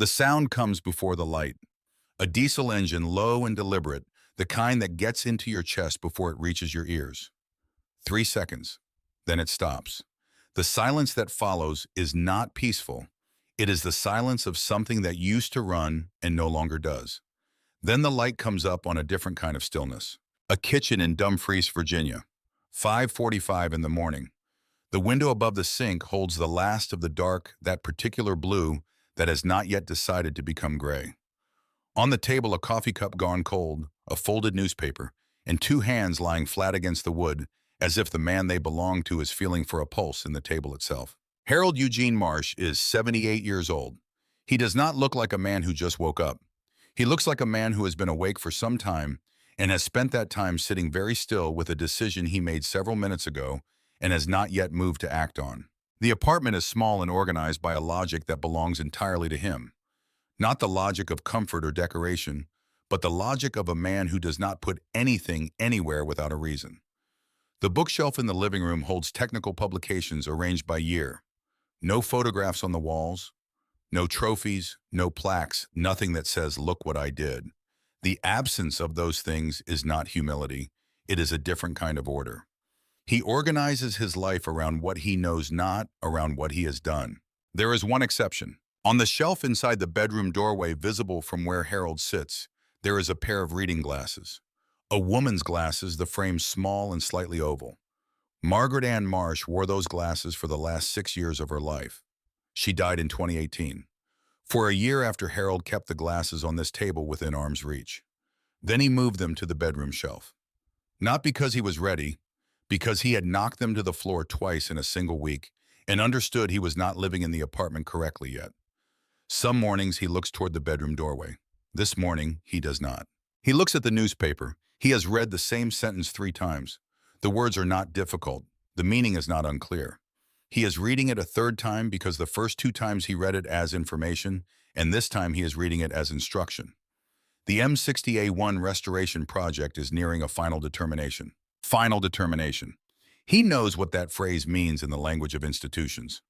The sound comes before the light. A diesel engine, low and deliberate, the kind that gets into your chest before it reaches your ears. 3 seconds. Then it stops. The silence that follows is not peaceful. It is the silence of something that used to run and no longer does. Then the light comes up on a different kind of stillness. A kitchen in Dumfries, Virginia. 5:45 in the morning. The window above the sink holds the last of the dark, that particular blue that has not yet decided to become gray. On the table, a coffee cup gone cold, a folded newspaper, and two hands lying flat against the wood, as if the man they belong to is feeling for a pulse in the table itself. Harold Eugene Marsh is 78 years old. He does not look like a man who just woke up. He looks like a man who has been awake for some time and has spent that time sitting very still with a decision he made several minutes ago and has not yet moved to act on. The apartment is small and organized by a logic that belongs entirely to him. Not the logic of comfort or decoration, but the logic of a man who does not put anything anywhere without a reason. The bookshelf in the living room holds technical publications arranged by year. No photographs on the walls, no trophies, no plaques, nothing that says, "Look what I did." The absence of those things is not humility. It is a different kind of order. He organizes his life around what he knows, not around what he has done. There is one exception. On the shelf inside the bedroom doorway visible from where Harold sits, there is a pair of reading glasses. A woman's glasses, the frame small and slightly oval. Margaret Ann Marsh wore those glasses for the last 6 years of her life. She died in 2018. For a year after Harold kept the glasses on this table within arm's reach. Then he moved them to the bedroom shelf. Not because he was ready, because he had knocked them to the floor twice in a single week and understood he was not living in the apartment correctly yet. Some mornings he looks toward the bedroom doorway. This morning, he does not. He looks at the newspaper. He has read the same sentence 3 times. The words are not difficult. The meaning is not unclear. He is reading it a third time because the first 2 times he read it as information, and this time he is reading it as instruction. The M60A1 restoration project is nearing a final determination. Final determination. He knows what that phrase means in the language of institutions.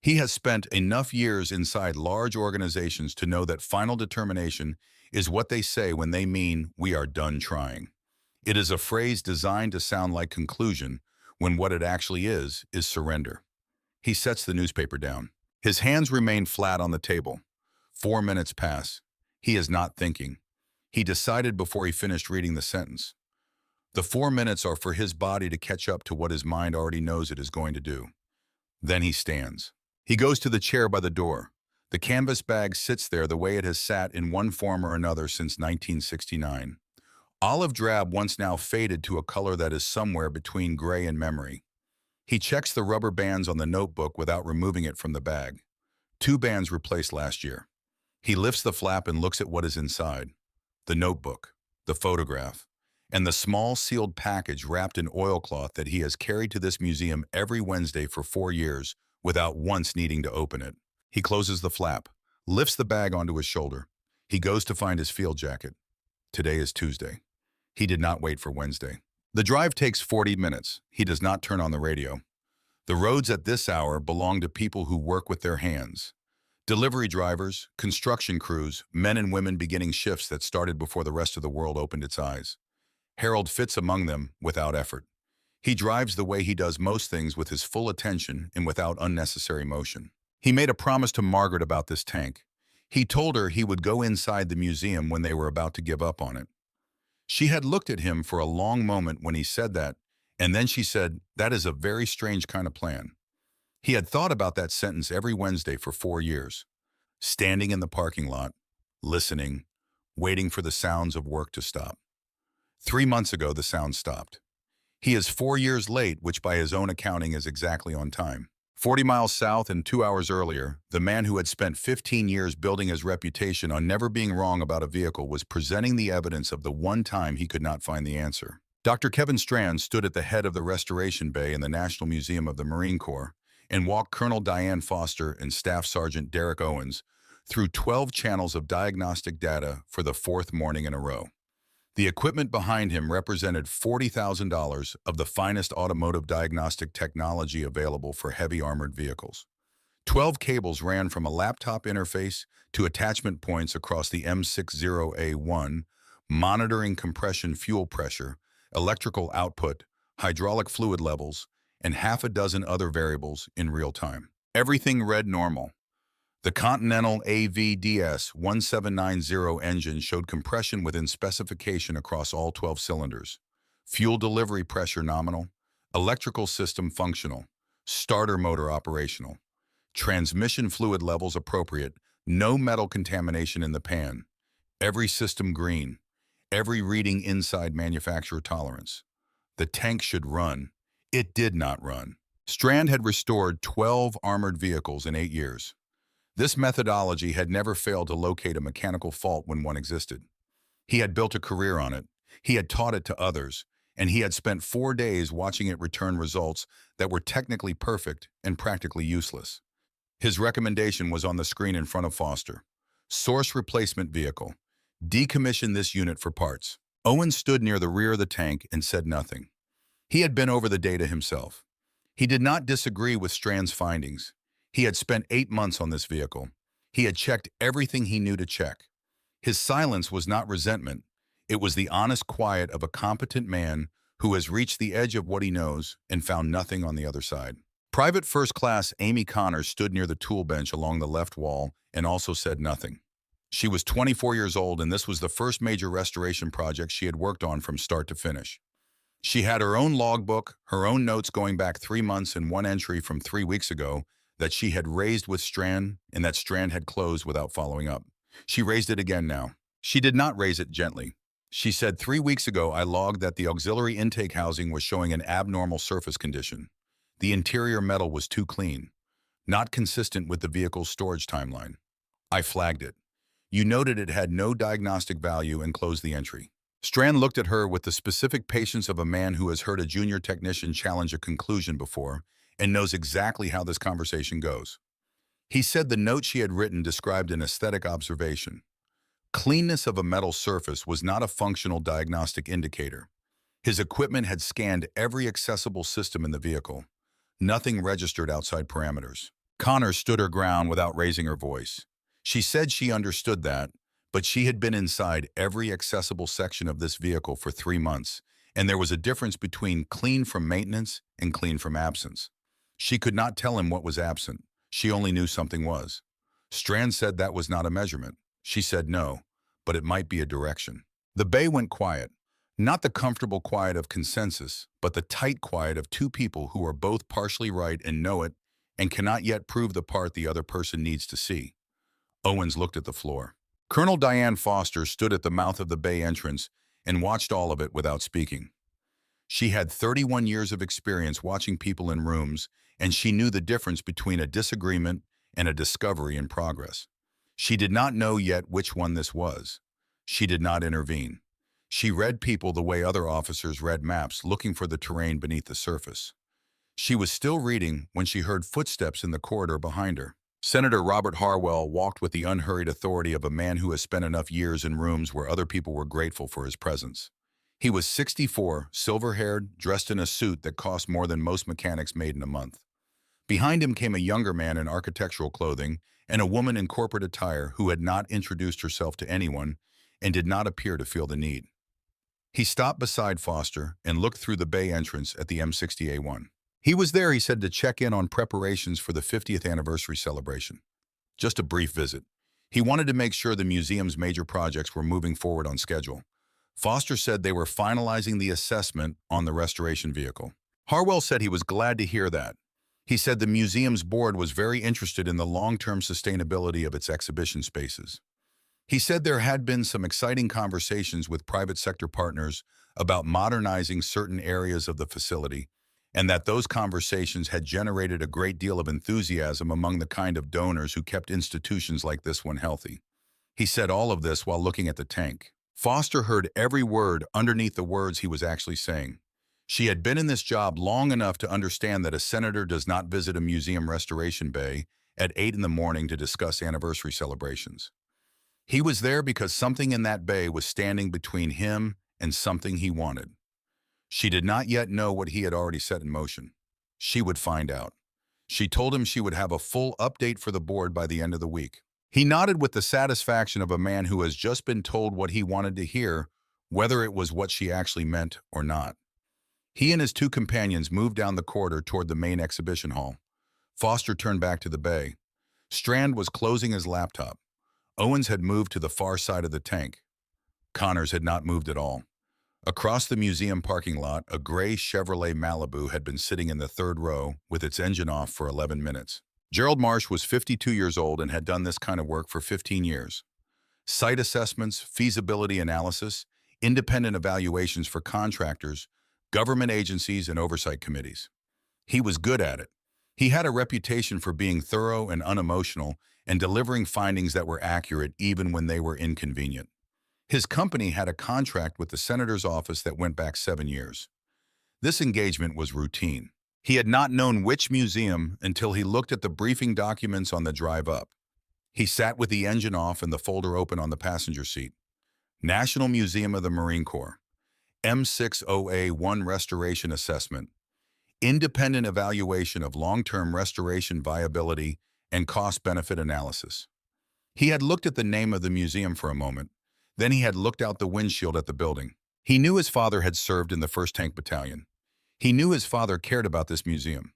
He has spent enough years inside large organizations to know that final determination is what they say when they mean we are done trying. It is a phrase designed to sound like conclusion when what it actually is surrender. He sets the newspaper down. His hands remain flat on the table. 4 minutes pass. He is not thinking. He decided before he finished reading the sentence. The 4 minutes are for his body to catch up to what his mind already knows it is going to do. Then he stands. He goes to the chair by the door. The canvas bag sits there the way it has sat in one form or another since 1969. Olive drab, once now faded to a color that is somewhere between gray and memory. He checks the rubber bands on the notebook without removing it from the bag. 2 bands replaced last year. He lifts the flap and looks at what is inside. The notebook, the photograph, and the small sealed package wrapped in oilcloth that he has carried to this museum every Wednesday for 4 years without once needing to open it. He closes the flap, lifts the bag onto his shoulder. He goes to find his field jacket. Today is Tuesday. He did not wait for Wednesday. The drive takes 40 minutes. He does not turn on the radio. The roads at this hour belong to people who work with their hands. Delivery drivers, construction crews, men and women beginning shifts that started before the rest of the world opened its eyes. Harold fits among them without effort. He drives the way he does most things, with his full attention and without unnecessary motion. He made a promise to Margaret about this tank. He told her he would go inside the museum when they were about to give up on it. She had looked at him for a long moment when he said that, and then she said, "That is a very strange kind of plan." He had thought about that sentence every Wednesday for 4 years, standing in the parking lot, listening, waiting for the sounds of work to stop. 3 months ago, the sound stopped. He is 4 years late, which by his own accounting is exactly on time. 40 miles south and 2 hours earlier, the man who had spent 15 years building his reputation on never being wrong about a vehicle was presenting the evidence of the one time he could not find the answer. Dr. Kevin Strand stood at the head of the restoration bay in the National Museum of the Marine Corps and walked Colonel Diane Foster and Staff Sergeant Derek Owens through 12 channels of diagnostic data for the 4th morning in a row. The equipment behind him represented $40,000 of the finest automotive diagnostic technology available for heavy armored vehicles. 12 cables ran from a laptop interface to attachment points across the M60A1, monitoring compression fuel pressure, electrical output, hydraulic fluid levels, and half a dozen other variables in real time. Everything read normal. The Continental AVDS 1790 engine showed compression within specification across all 12 cylinders. Fuel delivery pressure nominal, electrical system functional, starter motor operational, transmission fluid levels appropriate, no metal contamination in the pan, every system green, every reading inside manufacturer tolerance. The tank should run. It did not run. Strand had restored 12 armored vehicles in 8 years. This methodology had never failed to locate a mechanical fault when one existed. He had built a career on it, he had taught it to others, and he had spent 4 days watching it return results that were technically perfect and practically useless. His recommendation was on the screen in front of Foster. Source replacement vehicle. Decommission this unit for parts. Owen stood near the rear of the tank and said nothing. He had been over the data himself. He did not disagree with Strand's findings. He had spent 8 months on this vehicle. He had checked everything he knew to check. His silence was not resentment. It was the honest quiet of a competent man who has reached the edge of what he knows and found nothing on the other side. Private First Class Amy Connors stood near the tool bench along the left wall and also said nothing. She was 24 years old, and this was the first major restoration project she had worked on from start to finish. She had her own logbook, her own notes going back 3 months, and one entry from 3 weeks ago that she had raised with Strand and that Strand had closed without following up. She raised it again now. She did not raise it gently. She said, 3 weeks ago, I logged that the auxiliary intake housing was showing an abnormal surface condition. The interior metal was too clean, not consistent with the vehicle's storage timeline. I flagged it. You noted it had no diagnostic value and closed the entry. Strand looked at her with the specific patience of a man who has heard a junior technician challenge a conclusion before and knows exactly how this conversation goes. He said the note she had written described an aesthetic observation. Cleanness of a metal surface was not a functional diagnostic indicator. His equipment had scanned every accessible system in the vehicle. Nothing registered outside parameters. Connor stood her ground without raising her voice. She said she understood that, but she had been inside every accessible section of this vehicle for 3 months, and there was a difference between clean from maintenance and clean from absence. She could not tell him what was absent. She only knew something was. Strand said that was not a measurement. She said no, but it might be a direction. The bay went quiet. Not the comfortable quiet of consensus, but the tight quiet of two people who are both partially right and know it and cannot yet prove the part the other person needs to see. Owens looked at the floor. Colonel Diane Foster stood at the mouth of the bay entrance and watched all of it without speaking. She had 31 years of experience watching people in rooms, and she knew the difference between a disagreement and a discovery in progress. She did not know yet which one this was. She did not intervene. She read people the way other officers read maps, looking for the terrain beneath the surface. She was still reading when she heard footsteps in the corridor behind her. Senator Robert Harwell walked with the unhurried authority of a man who has spent enough years in rooms where other people were grateful for his presence. He was 64, silver-haired, dressed in a suit that cost more than most mechanics made in a month. Behind him came a younger man in architectural clothing and a woman in corporate attire who had not introduced herself to anyone and did not appear to feel the need. He stopped beside Foster and looked through the bay entrance at the M60A1. He was there, he said, to check in on preparations for the 50th anniversary celebration. Just a brief visit. He wanted to make sure the museum's major projects were moving forward on schedule. Foster said they were finalizing the assessment on the restoration vehicle. Harwell said he was glad to hear that. He said the museum's board was very interested in the long-term sustainability of its exhibition spaces. He said there had been some exciting conversations with private sector partners about modernizing certain areas of the facility, and that those conversations had generated a great deal of enthusiasm among the kind of donors who kept institutions like this one healthy. He said all of this while looking at the tank. Foster heard every word underneath the words he was actually saying. She had been in this job long enough to understand that a senator does not visit a museum restoration bay at 8 in the morning to discuss anniversary celebrations. He was there because something in that bay was standing between him and something he wanted. She did not yet know what he had already set in motion. She would find out. She told him she would have a full update for the board by the end of the week. He nodded with the satisfaction of a man who has just been told what he wanted to hear, whether it was what she actually meant or not. He and his two companions moved down the corridor toward the main exhibition hall. Foster turned back to the bay. Strand was closing his laptop. Owens had moved to the far side of the tank. Connors had not moved at all. Across the museum parking lot, a gray Chevrolet Malibu had been sitting in the third row with its engine off for 11 minutes. Gerald Marsh was 52 years old and had done this kind of work for 15 years. Site assessments, feasibility analysis, independent evaluations for contractors, government agencies, and oversight committees. He was good at it. He had a reputation for being thorough and unemotional and delivering findings that were accurate even when they were inconvenient. His company had a contract with the senator's office that went back 7 years. This engagement was routine. He had not known which museum until he looked at the briefing documents on the drive up. He sat with the engine off and the folder open on the passenger seat. National Museum of the Marine Corps. M60A1 Restoration Assessment. Independent evaluation of long-term restoration viability and cost-benefit analysis. He had looked at the name of the museum for a moment. Then he had looked out the windshield at the building. He knew his father had served in the 1st Tank Battalion. He knew his father cared about this museum.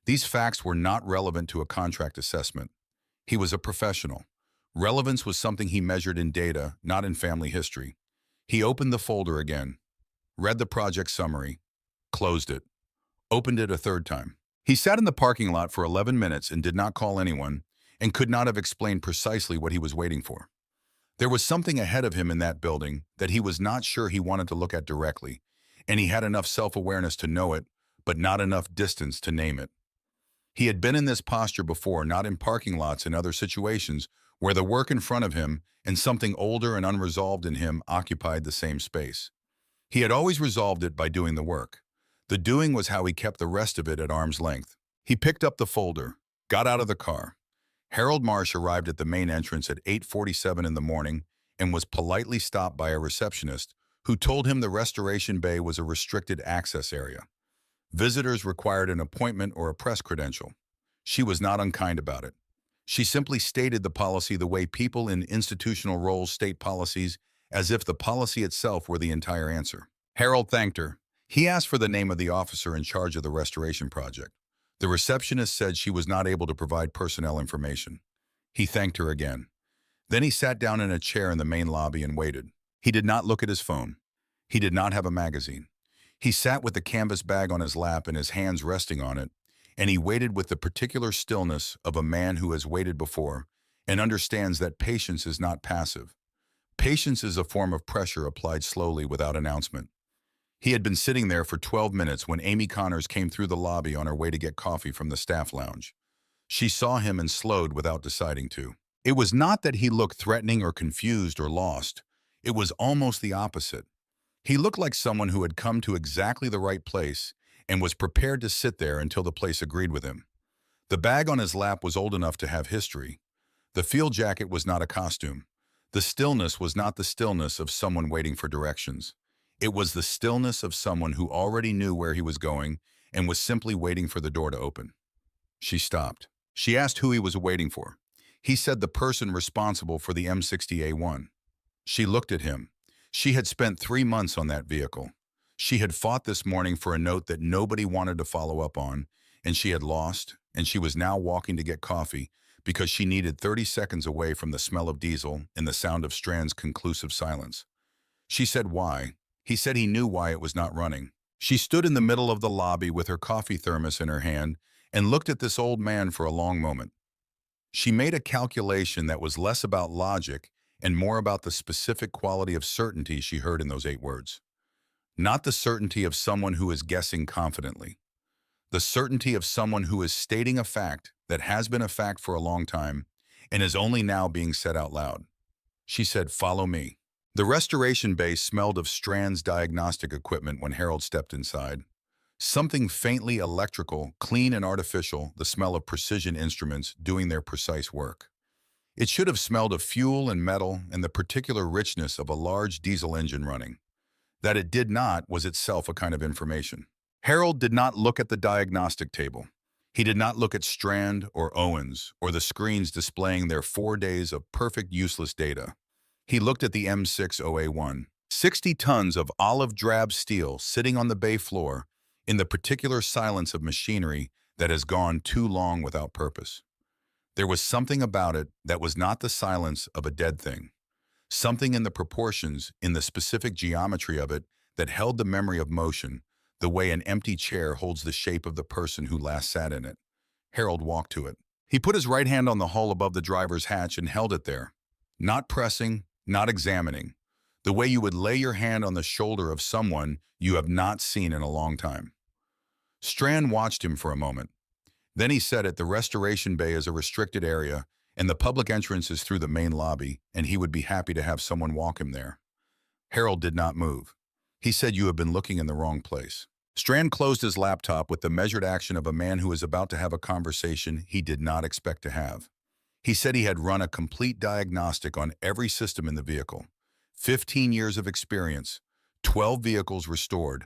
These facts were not relevant to a contract assessment. He was a professional. Relevance was something he measured in data, not in family history. He opened the folder again, read the project summary, closed it, opened it a third time. He sat in the parking lot for 11 minutes and did not call anyone, and could not have explained precisely what he was waiting for. There was something ahead of him in that building that he was not sure he wanted to look at directly, and he had enough self-awareness to know it, but not enough distance to name it. He had been in this posture before, not in parking lots and other situations where the work in front of him and something older and unresolved in him occupied the same space. He had always resolved it by doing the work. The doing was how he kept the rest of it at arm's length. He picked up the folder, got out of the car. Harold Marsh arrived at the main entrance at 8:47 in the morning and was politely stopped by a receptionist who told him the restoration bay was a restricted access area. Visitors required an appointment or a press credential. She was not unkind about it. She simply stated the policy the way people in institutional roles state policies, as if the policy itself were the entire answer. Harold thanked her. He asked for the name of the officer in charge of the restoration project. The receptionist said she was not able to provide personnel information. He thanked her again. Then he sat down in a chair in the main lobby and waited. He did not look at his phone. He did not have a magazine. He sat with the canvas bag on his lap and his hands resting on it, and he waited with the particular stillness of a man who has waited before and understands that patience is not passive. Patience is a form of pressure applied slowly without announcement. He had been sitting there for 12 minutes when Amy Connors came through the lobby on her way to get coffee from the staff lounge. She saw him and slowed without deciding to. It was not that he looked threatening or confused or lost. It was almost the opposite. He looked like someone who had come to exactly the right place and was prepared to sit there until the place agreed with him. The bag on his lap was old enough to have history. The field jacket was not a costume. The stillness was not the stillness of someone waiting for directions. It was the stillness of someone who already knew where he was going and was simply waiting for the door to open. She stopped. She asked who he was waiting for. He said the person responsible for the M60A1. She looked at him. She had spent 3 months on that vehicle. She had fought this morning for a note that nobody wanted to follow up on, and she had lost, and she was now walking to get coffee because she needed 30 seconds away from the smell of diesel and the sound of Strand's conclusive silence. She said why. He said he knew why it was not running. She stood in the middle of the lobby with her coffee thermos in her hand and looked at this old man for a long moment. She made a calculation that was less about logic and more about the specific quality of certainty she heard in those 8 words. Not the certainty of someone who is guessing confidently. The certainty of someone who is stating a fact that has been a fact for a long time and is only now being said out loud. She said, "Follow me." The restoration bay smelled of Strand's diagnostic equipment when Harold stepped inside. Something faintly electrical, clean and artificial, the smell of precision instruments doing their precise work. It should have smelled of fuel and metal and the particular richness of a large diesel engine running. That it did not was itself a kind of information. Harold did not look at the diagnostic table. He did not look at Strand or Owens or the screens displaying their 4 days of perfect useless data. He looked at the M60A1, 60 tons of olive drab steel sitting on the bay floor in the particular silence of machinery that has gone too long without purpose. There was something about it that was not the silence of a dead thing. Something in the proportions, in the specific geometry of it, that held the memory of motion, the way an empty chair holds the shape of the person who last sat in it. Harold walked to it. He put his right hand on the hull above the driver's hatch and held it there. Not pressing, not examining. The way you would lay your hand on the shoulder of someone you have not seen in a long time. Strand watched him for a moment. Then he said the restoration bay is a restricted area, and the public entrance is through the main lobby, and he would be happy to have someone walk him there. Harold did not move. He said, "You have been looking in the wrong place." Strand closed his laptop with the measured action of a man who is about to have a conversation he did not expect to have. He said he had run a complete diagnostic on every system in the vehicle. 15 years of experience, 12 vehicles restored,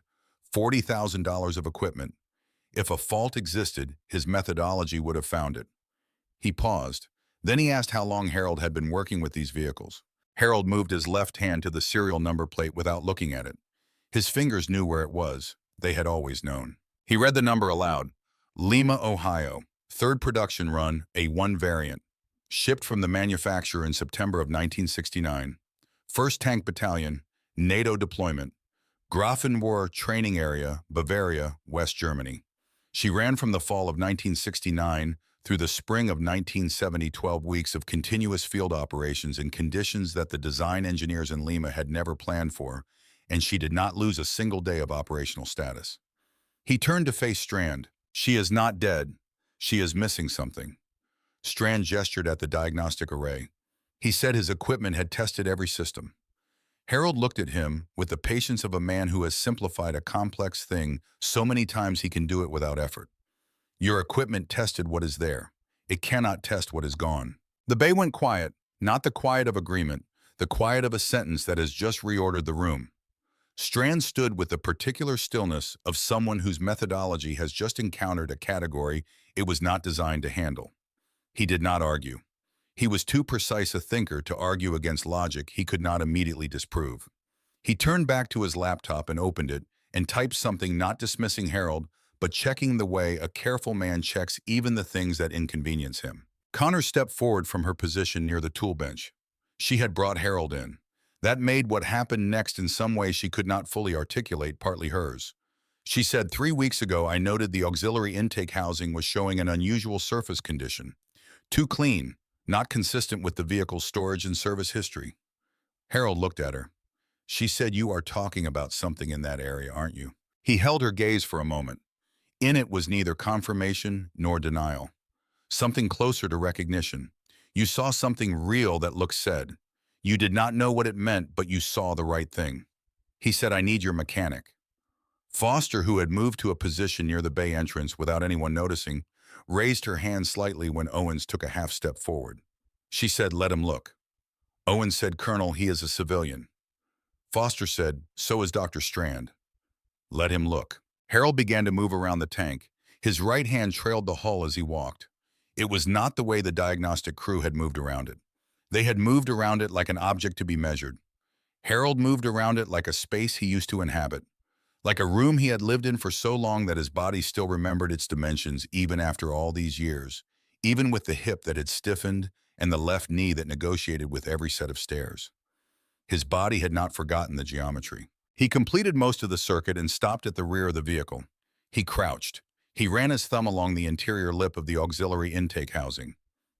$40,000 of equipment. If a fault existed, his methodology would have found it. He paused. Then he asked how long Harold had been working with these vehicles. Harold moved his left hand to the serial number plate without looking at it. His fingers knew where it was. They had always known. He read the number aloud. Lima, Ohio. Third production run, A1 variant. Shipped from the manufacturer in September of 1969. 1st Tank Battalion, NATO deployment. Grafenwohr Training Area, Bavaria, West Germany. She ran from the fall of 1969 through the spring of 1970, 12 weeks of continuous field operations in conditions that the design engineers in Lima had never planned for, and she did not lose a single day of operational status. He turned to face Strand. "She is not dead. She is missing something." Strand gestured at the diagnostic array. He said his equipment had tested every system. Harold looked at him with the patience of a man who has simplified a complex thing so many times he can do it without effort. "Your equipment tested what is there. It cannot test what is gone." The bay went quiet, not the quiet of agreement, the quiet of a sentence that has just reordered the room. Strand stood with the particular stillness of someone whose methodology has just encountered a category it was not designed to handle. He did not argue. He was too precise a thinker to argue against logic he could not immediately disprove. He turned back to his laptop and opened it and typed something, not dismissing Harold, but checking the way a careful man checks even the things that inconvenience him. Connor stepped forward from her position near the tool bench. She had brought Harold in. That made what happened next in some way she could not fully articulate partly hers. She said, 3 weeks ago I noted the auxiliary intake housing was showing an unusual surface condition. Too clean, not consistent with the vehicle's storage and service history. Harold looked at her. She said, "You are talking about something in that area, aren't you?" He held her gaze for a moment. In it was neither confirmation nor denial. Something closer to recognition. You saw something real that looked said. You did not know what it meant, but you saw the right thing. He said, "I need your mechanic." Foster, who had moved to a position near the bay entrance without anyone noticing, raised her hand slightly when Owens took a half step forward. She said, "Let him look." Owens said, "Colonel, he is a civilian." Foster said, "So is Dr. Strand." "Let him look." Harold began to move around the tank. His right hand trailed the hull as he walked. It was not the way the diagnostic crew had moved around it. They had moved around it like an object to be measured. Harold moved around it like a space he used to inhabit, like a room he had lived in for so long that his body still remembered its dimensions even after all these years, even with the hip that had stiffened and the left knee that negotiated with every set of stairs. His body had not forgotten the geometry. He completed most of the circuit and stopped at the rear of the vehicle. He crouched. He ran his thumb along the interior lip of the auxiliary intake housing.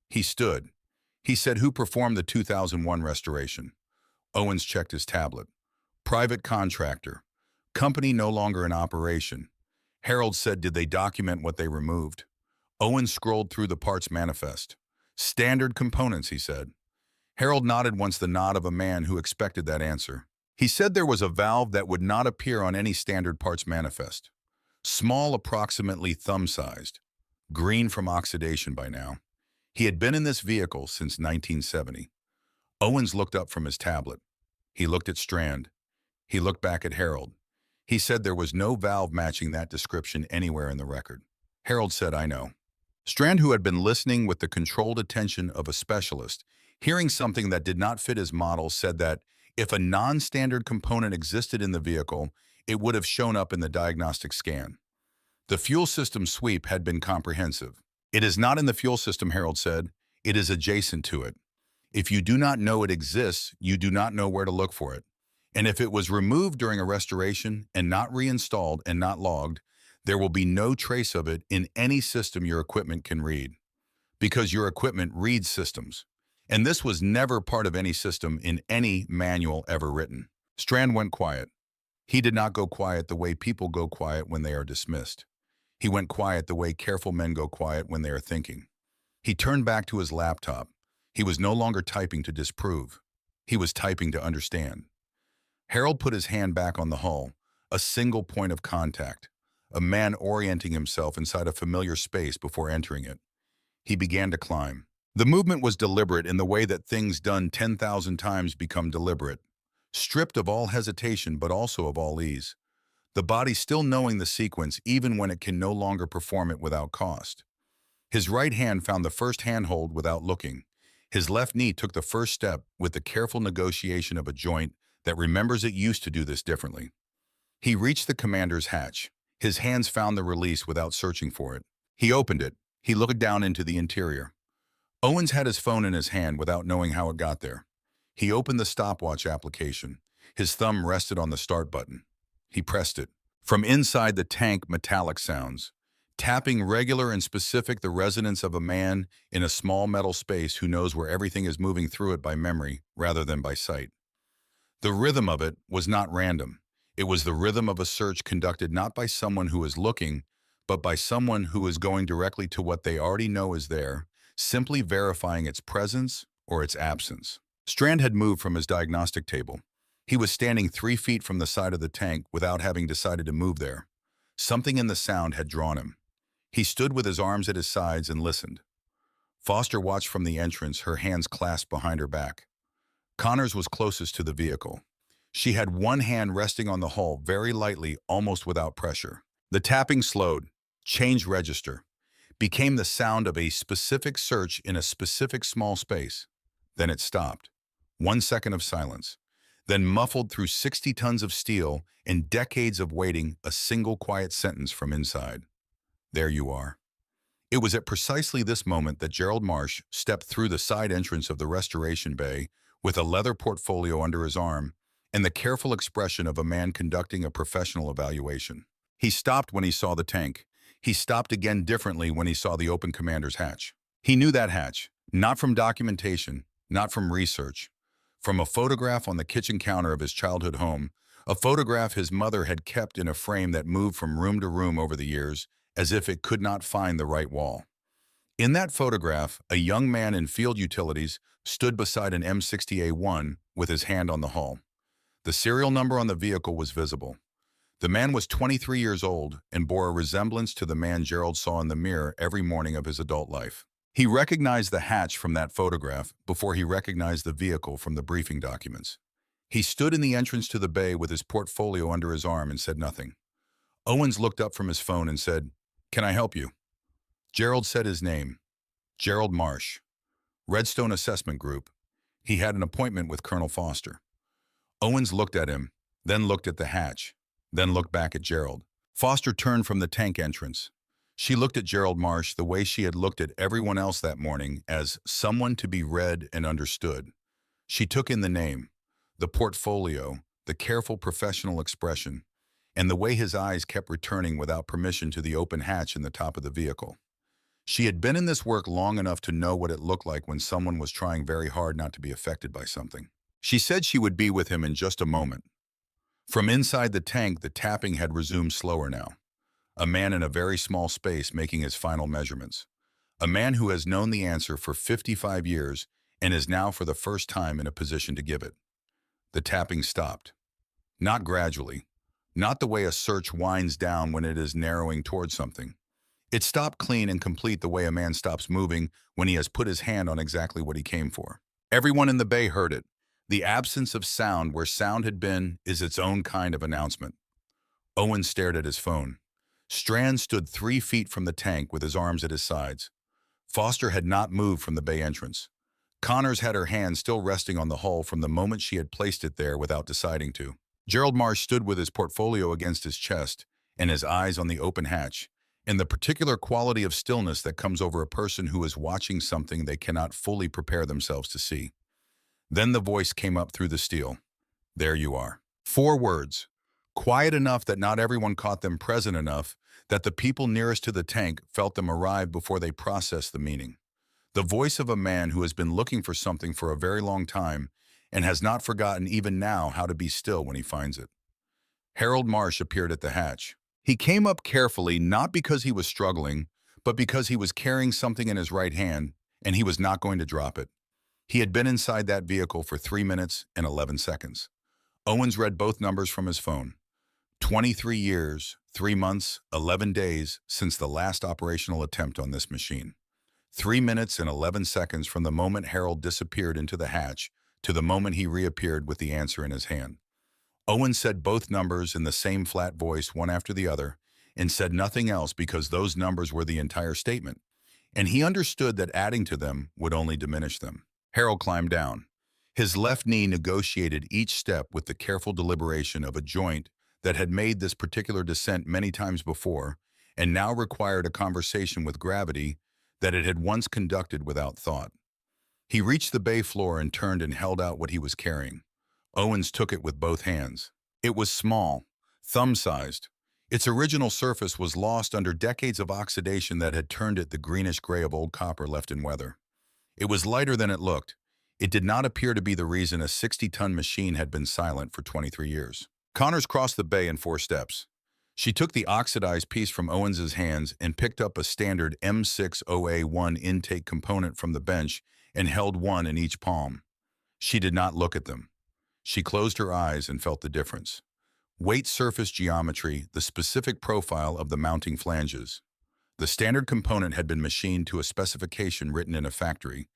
He stood. He said, "Who performed the 2001 restoration?" Owens checked his tablet. "Private contractor. Company no longer in operation." Harold said, "Did they document what they removed?" Owens scrolled through the parts manifest. "Standard components," he said. Harold nodded once, the nod of a man who expected that answer. He said there was a valve that would not appear on any standard parts manifest. Small, approximately thumb-sized. Green from oxidation by now. He had been in this vehicle since 1970. Owens looked up from his tablet. He looked at Strand. He looked back at Harold. He said there was no valve matching that description anywhere in the record. Harold said, "I know." Strand, who had been listening with the controlled attention of a specialist, hearing something that did not fit his model, said that if a non-standard component existed in the vehicle, it would have shown up in the diagnostic scan. The fuel system sweep had been comprehensive. It is not in the fuel system, Harold said. It is adjacent to it. If you do not know it exists, you do not know where to look for it. And if it was removed during a restoration and not reinstalled and not logged, there will be no trace of it in any system your equipment can read, because your equipment reads systems. And this was never part of any system in any manual ever written. Strand went quiet. He did not go quiet the way people go quiet when they are dismissed. He went quiet the way careful men go quiet when they are thinking. He turned back to his laptop. He was no longer typing to disprove. He was typing to understand. Harold put his hand back on the hull, a single point of contact, a man orienting himself inside a familiar space before entering it. He began to climb. The movement was deliberate in the way that things done 10,000 times become deliberate, stripped of all hesitation but also of all ease. The body still knowing the sequence even when it can no longer perform it without cost. His right hand found the first handhold without looking. His left knee took the first step with the careful negotiation of a joint that remembers it used to do this differently. He reached the commander's hatch. His hands found the release without searching for it. He opened it. He looked down into the interior. Owens had his phone in his hand without knowing how it got there. He opened the stopwatch application. His thumb rested on the start button. He pressed it. From inside the tank, metallic sounds. Tapping regular and specific, the resonance of a man in a small metal space who knows where everything is moving through it by memory rather than by sight. The rhythm of it was not random. It was the rhythm of a search conducted not by someone who is looking, but by someone who is going directly to what they already know is there, simply verifying its presence or its absence. Strand had moved from his diagnostic table. He was standing 3 feet from the side of the tank without having decided to move there. Something in the sound had drawn him. He stood with his arms at his sides and listened. Foster watched from the entrance, her hands clasped behind her back. Connors was closest to the vehicle. She had one hand resting on the hull very lightly, almost without pressure. The tapping slowed, changed register, became the sound of a specific search in a specific small space. Then it stopped. 1 second of silence. Then muffled through 60 tons of steel and decades of waiting, a single quiet sentence from inside. There you are. It was at precisely this moment that Gerald Marsh stepped through the side entrance of the restoration bay with a leather portfolio under his arm and the careful expression of a man conducting a professional evaluation. He stopped when he saw the tank. He stopped again differently when he saw the open commander's hatch. He knew that hatch, not from documentation, not from research, from a photograph on the kitchen counter of his childhood home, a photograph his mother had kept in a frame that moved from room to room over the years, as if it could not find the right wall. In that photograph, a young man in field utilities stood beside an M60A1 with his hand on the hull. The serial number on the vehicle was visible. The man was 23 years old and bore a resemblance to the man Gerald saw in the mirror every morning of his adult life. He recognized the hatch from that photograph before he recognized the vehicle from the briefing documents. He stood in the entrance to the bay with his portfolio under his arm and said nothing. Owens looked up from his phone and said, "Can I help you?" Gerald said his name. Gerald Marsh. Redstone Assessment Group. He had an appointment with Colonel Foster. Owens looked at him, then looked at the hatch, then looked back at Gerald. Foster turned from the tank entrance. She looked at Gerald Marsh the way she had looked at everyone else that morning, as someone to be read and understood. She took in the name, the portfolio, the careful professional expression, and the way his eyes kept returning without permission to the open hatch in the top of the vehicle. She had been in this work long enough to know what it looked like when someone was trying very hard not to be affected by something. She said she would be with him in just a moment. From inside the tank, the tapping had resumed slower now. A man in a very small space making his final measurements. A man who has known the answer for 55 years and is now for the first time in a position to give it. The tapping stopped. Not gradually. Not the way a search winds down when it is narrowing towards something. It stopped clean and complete the way a man stops moving when he has put his hand on exactly what he came for. Everyone in the bay heard it. The absence of sound where sound had been is its own kind of announcement. Owen stared at his phone. Strand stood 3 feet from the tank with his arms at his sides. Foster had not moved from the bay entrance. Connors had her hand still resting on the hull from the moment she had placed it there without deciding to. Gerald Marsh stood with his portfolio against his chest and his eyes on the open hatch, and the particular quality of stillness that comes over a person who is watching something they cannot fully prepare themselves to see. Then the voice came up through the steel. There you are. 4 words, quiet enough that not everyone caught them, present enough that the people nearest to the tank felt them arrive before they processed the meaning. The voice of a man who has been looking for something for a very long time and has not forgotten even now how to be still when he finds it. Harold Marsh appeared at the hatch. He came up carefully, not because he was struggling, but because he was carrying something in his right hand, and he was not going to drop it. He had been inside that vehicle for 3 minutes and 11 seconds. Owens read both numbers from his phone. 23 years, 3 months, 11 days since the last operational attempt on this machine. 3 minutes and 11 seconds from the moment Harold disappeared into the hatch to the moment he reappeared with the answer in his hand. Owens said both numbers in the same flat voice, one after the other, and said nothing else because those numbers were the entire statement, and he understood that adding to them would only diminish them. Harold climbed down. His left knee negotiated each step with the careful deliberation of a joint that had made this particular descent many times before and now required a conversation with gravity that it had once conducted without thought. He reached the bay floor and turned and held out what he was carrying. Owens took it with both hands. It was small, thumb-sized. Its original surface was lost under decades of oxidation that had turned it the greenish gray of old copper left in weather. It was lighter than it looked. It did not appear to be the reason a 60-ton machine had been silent for 23 years. Connors crossed the bay in 4 steps. She took the oxidized piece from Owens's hands and picked up a standard M60A1 intake component from the bench and held one in each palm. She did not look at them. She closed her eyes and felt the difference. Weight surface geometry, the specific profile of the mounting flanges. The standard component had been machined to a specification written in a factory.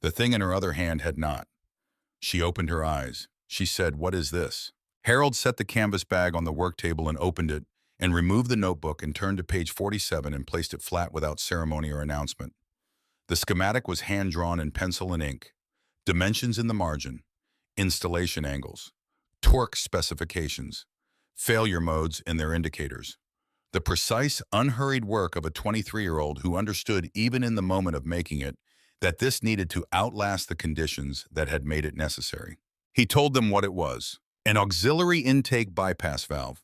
The thing in her other hand had not. She opened her eyes. She said, "What is this?" Harold set the canvas bag on the work table and opened it, and removed the notebook and turned to page 47 and placed it flat without ceremony or announcement. The schematic was hand-drawn in pencil and ink. Dimensions in the margin. Installation angles, torque specifications, failure modes and their indicators. The precise, unhurried work of a 23-year-old who understood even in the moment of making it that this needed to outlast the conditions that had made it necessary. He told them what it was: an auxiliary intake bypass valve,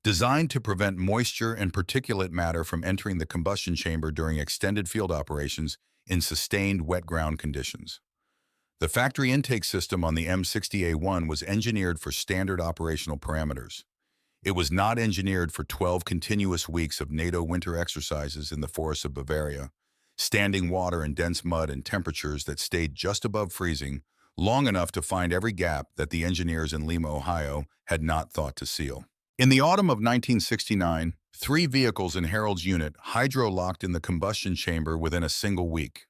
designed to prevent moisture and particulate matter from entering the combustion chamber during extended field operations in sustained wet ground conditions. The factory intake system on the M60A1 was engineered for standard operational parameters. It was not engineered for 12 continuous weeks of NATO winter exercises in the forests of Bavaria, standing water in dense mud and temperatures that stayed just above freezing, long enough to find every gap that the engineers in Lima, Ohio, had not thought to seal. In the autumn of 1969, 3 vehicles in Harold's unit hydro-locked in the combustion chamber within a single week.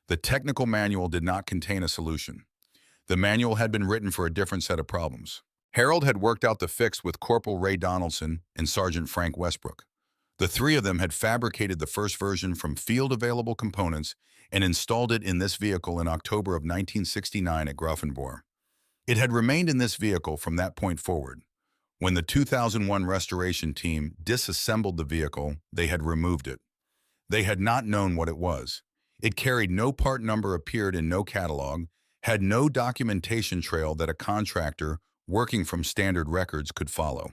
The technical manual did not contain a solution. The manual had been written for a different set of problems. Harold had worked out the fix with Corporal Ray Donaldson and Sergeant Frank Westbrook. The 3 of them had fabricated the first version from field-available components and installed it in this vehicle in October of 1969 at Grafenbohr. It had remained in this vehicle from that point forward. When the 2001 restoration team disassembled the vehicle, they had removed it. They had not known what it was. It carried no part number, appeared in no catalog, had no documentation trail that a contractor working from standard records could follow.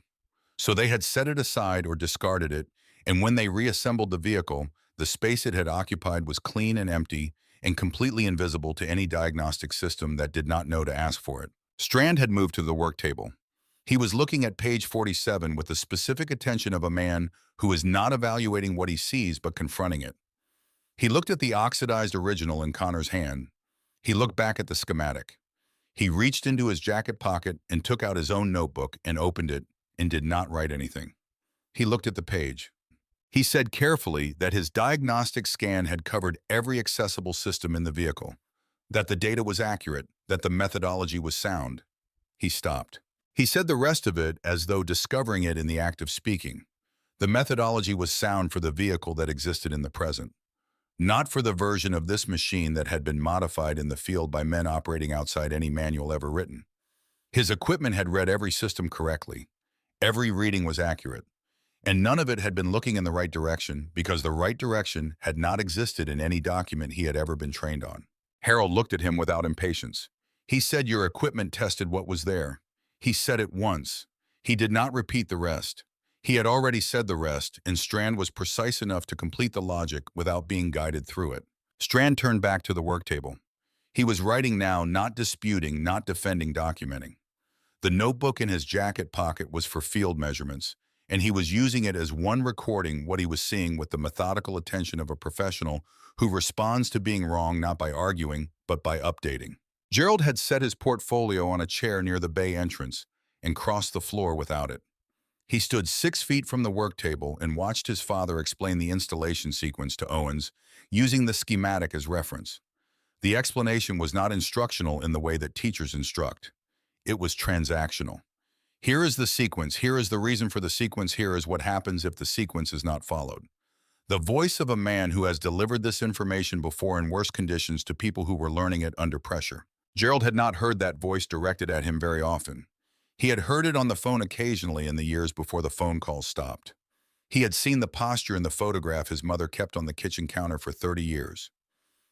So they had set it aside or discarded it, and when they reassembled the vehicle, the space it had occupied was clean and empty and completely invisible to any diagnostic system that did not know to ask for it. Strand had moved to the work table. He was looking at page 47 with the specific attention of a man who is not evaluating what he sees but confronting it. He looked at the oxidized original in Connor's hand. He looked back at the schematic. He reached into his jacket pocket and took out his own notebook and opened it and did not write anything. He looked at the page. He said carefully that his diagnostic scan had covered every accessible system in the vehicle, that the data was accurate, that the methodology was sound. He stopped. He said the rest of it as though discovering it in the act of speaking. The methodology was sound for the vehicle that existed in the present, not for the version of this machine that had been modified in the field by men operating outside any manual ever written. His equipment had read every system correctly. Every reading was accurate. And none of it had been looking in the right direction because the right direction had not existed in any document he had ever been trained on. Harold looked at him without impatience. He said your equipment tested what was there. He said it once. He did not repeat the rest. He had already said the rest, and Strand was precise enough to complete the logic without being guided through it. Strand turned back to the work table. He was writing now, not disputing, not defending, documenting. The notebook in his jacket pocket was for field measurements, and he was using it as one recording what he was seeing with the methodical attention of a professional who responds to being wrong not by arguing, but by updating. Gerald had set his portfolio on a chair near the bay entrance and crossed the floor without it. He stood 6 feet from the work table and watched his father explain the installation sequence to Owens, using the schematic as reference. The explanation was not instructional in the way that teachers instruct. It was transactional. Here is the sequence, here is the reason for the sequence, here is what happens if the sequence is not followed. The voice of a man who has delivered this information before in worse conditions to people who were learning it under pressure. Gerald had not heard that voice directed at him very often. He had heard it on the phone occasionally in the years before the phone calls stopped. He had seen the posture in the photograph his mother kept on the kitchen counter for 30 years.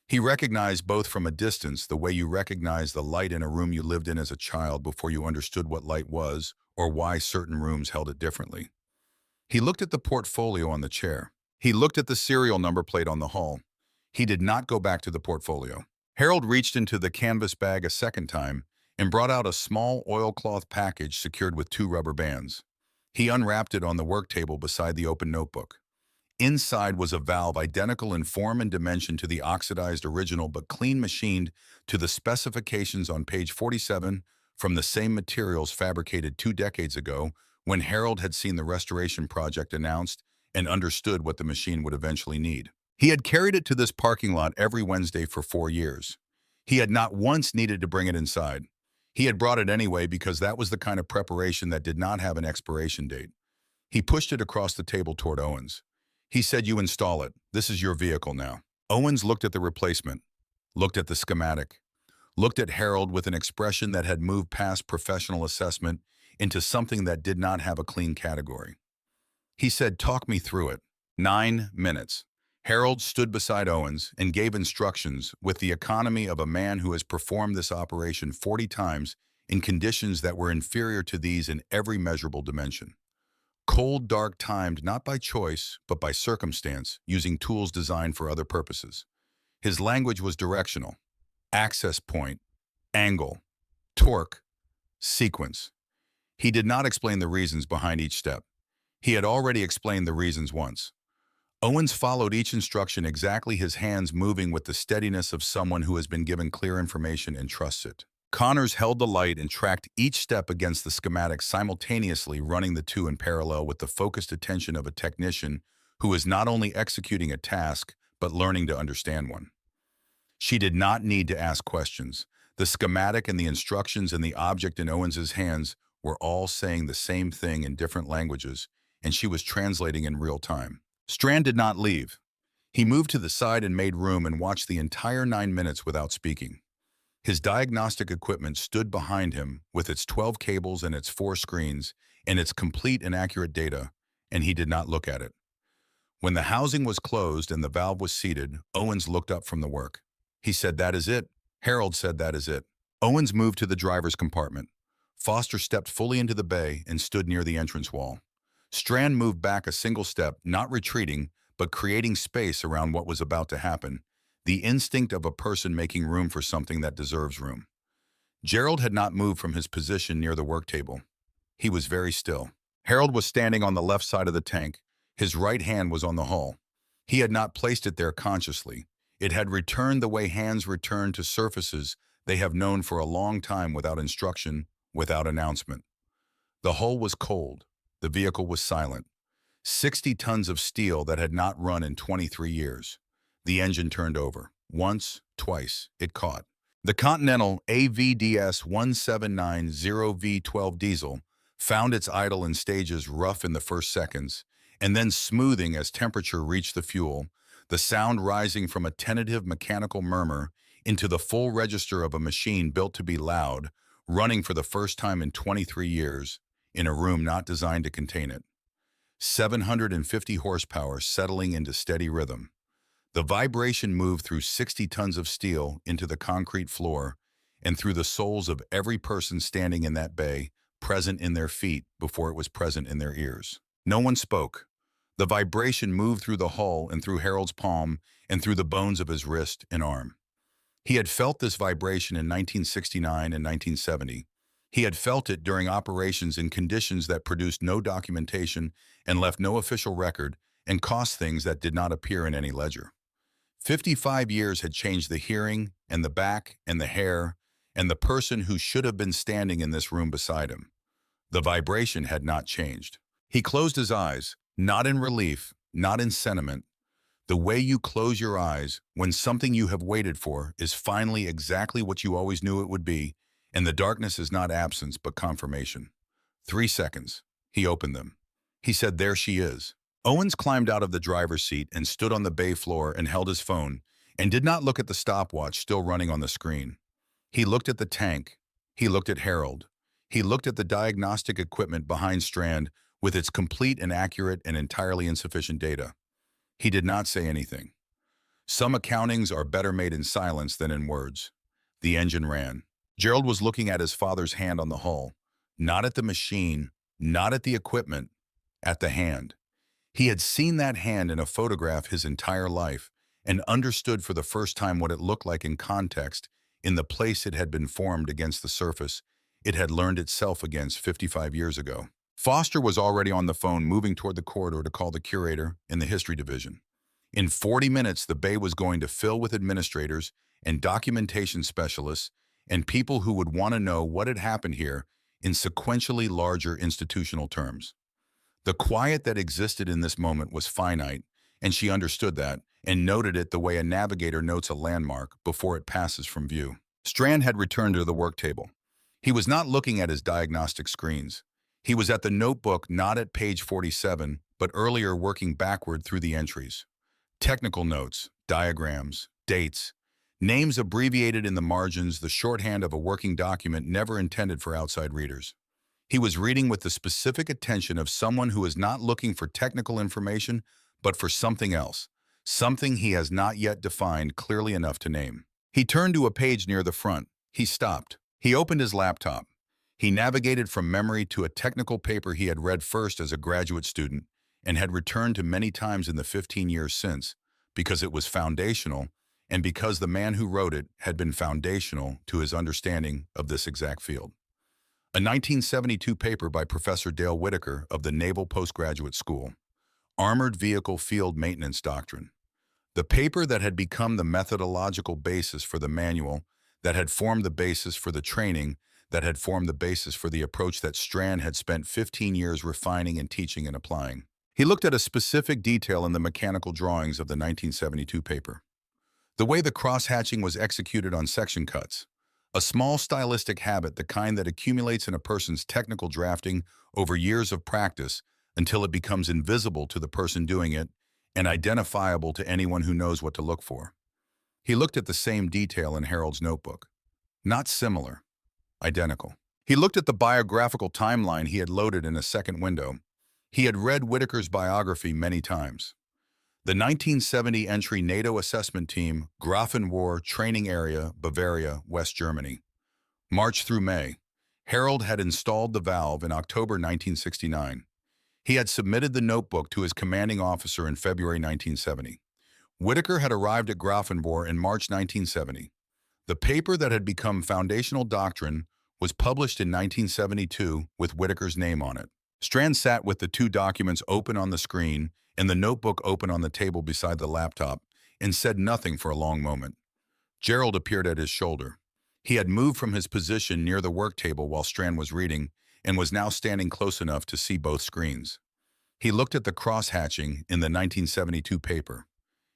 He recognized both from a distance the way you recognize the light in a room you lived in as a child before you understood what light was or why certain rooms held it differently. He looked at the portfolio on the chair. He looked at the serial number plate on the hull. He did not go back to the portfolio. Harold reached into the canvas bag a second time and brought out a small oilcloth package secured with 2 rubber bands. He unwrapped it on the work table beside the open notebook. Inside was a valve identical in form and dimension to the oxidized original but clean machined to the specifications on page 47 from the same materials fabricated 2 decades ago when Harold had seen the restoration project announced and understood what the machine would eventually need. He had carried it to this parking lot every Wednesday for 4 years. He had not once needed to bring it inside. He had brought it anyway because that was the kind of preparation that did not have an expiration date. He pushed it across the table toward Owens. He said, "You install it. This is your vehicle now." Owens looked at the replacement, looked at the schematic, looked at Harold with an expression that had moved past professional assessment into something that did not have a clean category. He said, "Talk me through it." 9 minutes. Harold stood beside Owens and gave instructions with the economy of a man who has performed this operation 40 times in conditions that were inferior to these in every measurable dimension. Cold, dark, timed not by choice, but by circumstance, using tools designed for other purposes. His language was directional. Access point, angle, torque, sequence. He did not explain the reasons behind each step. He had already explained the reasons once. Owens followed each instruction exactly, his hands moving with the steadiness of someone who has been given clear information and trusts it. Connors held the light and tracked each step against the schematic, simultaneously running the 2 in parallel with the focused attention of a technician who is not only executing a task, but learning to understand one. She did not need to ask questions. The schematic and the instructions and the object in Owens's hands were all saying the same thing in different languages, and she was translating in real time. Strand did not leave. He moved to the side and made room and watched the entire 9 minutes without speaking. His diagnostic equipment stood behind him with its 12 cables and its 4 screens and its complete and accurate data, and he did not look at it. When the housing was closed and the valve was seated, Owens looked up from the work. He said, "That is it." Harold said, "That is it." Owens moved to the driver's compartment. Foster stepped fully into the bay and stood near the entrance wall. Strand moved back a single step, not retreating, but creating space around what was about to happen, the instinct of a person making room for something that deserves room. Gerald had not moved from his position near the work table. He was very still. Harold was standing on the left side of the tank. His right hand was on the hull. He had not placed it there consciously. It had returned the way hands return to surfaces they have known for a long time, without instruction, without announcement. The hull was cold. The vehicle was silent. 60 tons of steel that had not run in 23 years. The engine turned over. Once, twice, it caught. The Continental AVDS 1790 V12 diesel found its idle in stages rough in the first seconds, and then smoothing as temperature reached the fuel, the sound rising from a tentative mechanical murmur into the full register of a machine built to be loud, running for the first time in 23 years, in a room not designed to contain it. 750 horsepower settling into steady rhythm. The vibration moved through 60 tons of steel into the concrete floor and through the souls of every person standing in that bay, present in their feet before it was present in their ears. No one spoke. The vibration moved through the hull and through Harold's palm and through the bones of his wrist and arm. He had felt this vibration in 1969 and 1970. He had felt it during operations in conditions that produced no documentation and left no official record and cost things that did not appear in any ledger. 55 years had changed the hearing and the back and the hair and the person who should have been standing in this room beside him. The vibration had not changed. He closed his eyes, not in relief, not in sentiment. The way you close your eyes when something you have waited for is finally exactly what you always knew it would be, and the darkness is not absence but confirmation. 3 seconds. He opened them. He said, "There she is." Owens climbed out of the driver's seat and stood on the bay floor and held his phone, and did not look at the stopwatch still running on the screen. He looked at the tank. He looked at Harold. He looked at the diagnostic equipment behind Strand with its complete and accurate and entirely insufficient data. He did not say anything. Some accountings are better made in silence than in words. The engine ran. Gerald was looking at his father's hand on the hull, not at the machine, not at the equipment, at the hand. He had seen that hand in a photograph his entire life and understood for the first time what it looked like in context, in the place it had been formed against the surface it had learned itself against 55 years ago. Foster was already on the phone, moving toward the corridor to call the curator in the history division. In 40 minutes, the bay was going to fill with administrators and documentation specialists and people who would want to know what had happened here in sequentially larger institutional terms. The quiet that existed in this moment was finite, and she understood that and noted it the way a navigator notes a landmark before it passes from view. Strand had returned to the work table. He was not looking at his diagnostic screens. He was at the notebook, not at page 47, but earlier, working backward through the entries. Technical notes, diagrams, dates, names abbreviated in the margins, the shorthand of a working document never intended for outside readers. He was reading with the specific attention of someone who is not looking for technical information, but for something else, something he has not yet defined clearly enough to name. He turned to a page near the front. He stopped. He opened his laptop. He navigated from memory to a technical paper he had read first as a graduate student and had returned to many times in the 15 years since, because it was foundational and because the man who wrote it had been foundational to his understanding of this exact field. A 1972 paper by Professor Dale Whitaker of the Naval Postgraduate School, Armored Vehicle Field Maintenance Doctrine. The paper that had become the methodological basis for the manual, that had formed the basis for the training, that had formed the basis for the approach that Strand had spent 15 years refining and teaching and applying. He looked at a specific detail in the mechanical drawings of the 1972 paper. The way the cross-hatching was executed on section cuts. A small stylistic habit, the kind that accumulates in a person's technical drafting over years of practice until it becomes invisible to the person doing it and identifiable to anyone who knows what to look for. He looked at the same detail in Harold's notebook. Not similar, identical. He looked at the biographical timeline he had loaded in a second window. He had read Whitaker's biography many times. The 1970 entry NATO assessment team, Grafenwohr Training Area, Bavaria, West Germany. March through May. Harold had installed the valve in October 1969. He had submitted the notebook to his commanding officer in February 1970. Whitaker had arrived at Grafenwohr in March 1970. The paper that had become foundational doctrine was published in 1972 with Whitaker's name on it. Strand sat with the two documents open on the screen and the notebook open on the table beside the laptop and said nothing for a long moment. Gerald appeared at his shoulder. He had moved from his position near the work table while Strand was reading and was now standing close enough to see both screens. He looked at the cross-hatching in the 1972 paper.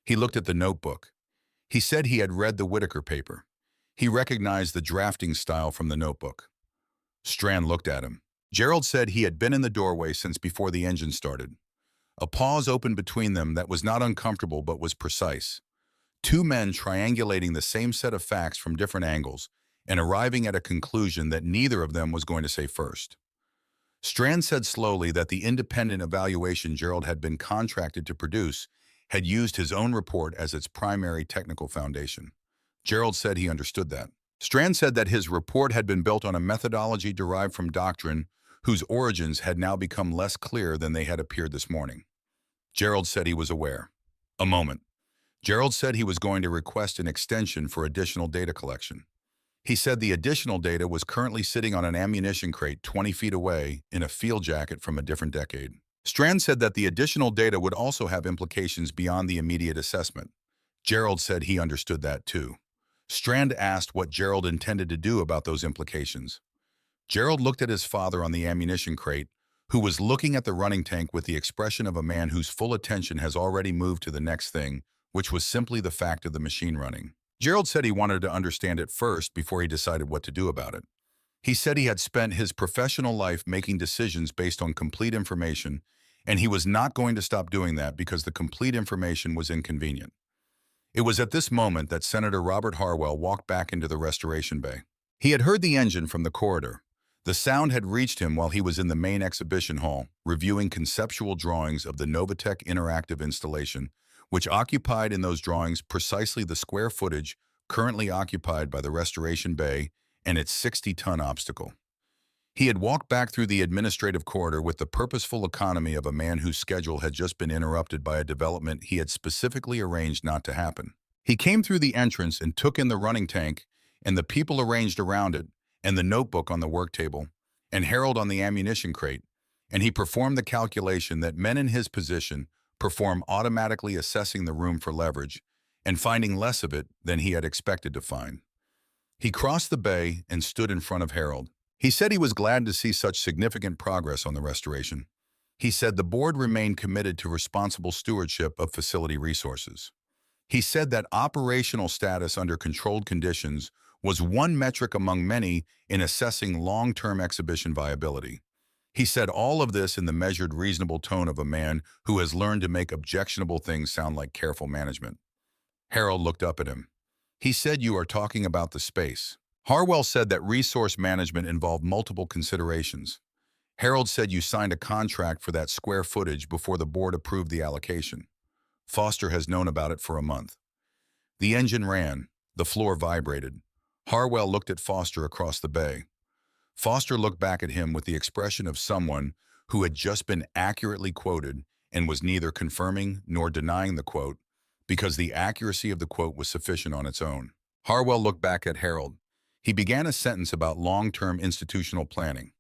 He looked at the notebook. He said he had read the Whitaker paper. He recognized the drafting style from the notebook. Strand looked at him. Gerald said he had been in the doorway since before the engine started. A pause opened between them that was not uncomfortable but was precise. Two men triangulating the same set of facts from different angles and arriving at a conclusion that neither of them was going to say first. Strand said slowly that the independent evaluation Gerald had been contracted to produce had used his own report as its primary technical foundation. Gerald said he understood that. Strand said that his report had been built on a methodology derived from doctrine whose origins had now become less clear than they had appeared this morning. Gerald said he was aware. A moment. Gerald said he was going to request an extension for additional data collection. He said the additional data was currently sitting on an ammunition crate 20 feet away in a field jacket from a different decade. Strand said that the additional data would also have implications beyond the immediate assessment. Gerald said he understood that too. Strand asked what Gerald intended to do about those implications. Gerald looked at his father on the ammunition crate, who was looking at the running tank with the expression of a man whose full attention has already moved to the next thing, which was simply the fact of the machine running. Gerald said he wanted to understand it first before he decided what to do about it. He said he had spent his professional life making decisions based on complete information, and he was not going to stop doing that because the complete information was inconvenient. It was at this moment that Senator Robert Harwell walked back into the restoration bay. He had heard the engine from the corridor. The sound had reached him while he was in the main exhibition hall, reviewing conceptual drawings of the Novatech interactive installation, which occupied in those drawings precisely the square footage currently occupied by the restoration bay and its 60-ton obstacle. He had walked back through the administrative corridor with the purposeful economy of a man whose schedule had just been interrupted by a development he had specifically arranged not to happen. He came through the entrance and took in the running tank and the people arranged around it, and the notebook on the work table, and Harold on the ammunition crate, and he performed the calculation that men in his position perform, automatically assessing the room for leverage and finding less of it than he had expected to find. He crossed the bay and stood in front of Harold. He said he was glad to see such significant progress on the restoration. He said the board remained committed to responsible stewardship of facility resources. He said that operational status under controlled conditions was one metric among many in assessing long-term exhibition viability. He said all of this in the measured, reasonable tone of a man who has learned to make objectionable things sound like careful management. Harold looked up at him. He said, "You are talking about the space." Harwell said that resource management involved multiple considerations. Harold said you signed a contract for that square footage before the board approved the allocation. Foster has known about it for a month. The engine ran. The floor vibrated. Harwell looked at Foster across the bay. Foster looked back at him with the expression of someone who had just been accurately quoted and was neither confirming nor denying the quote because the accuracy of the quote was sufficient on its own. Harwell looked back at Harold. He began a sentence about long-term institutional planning.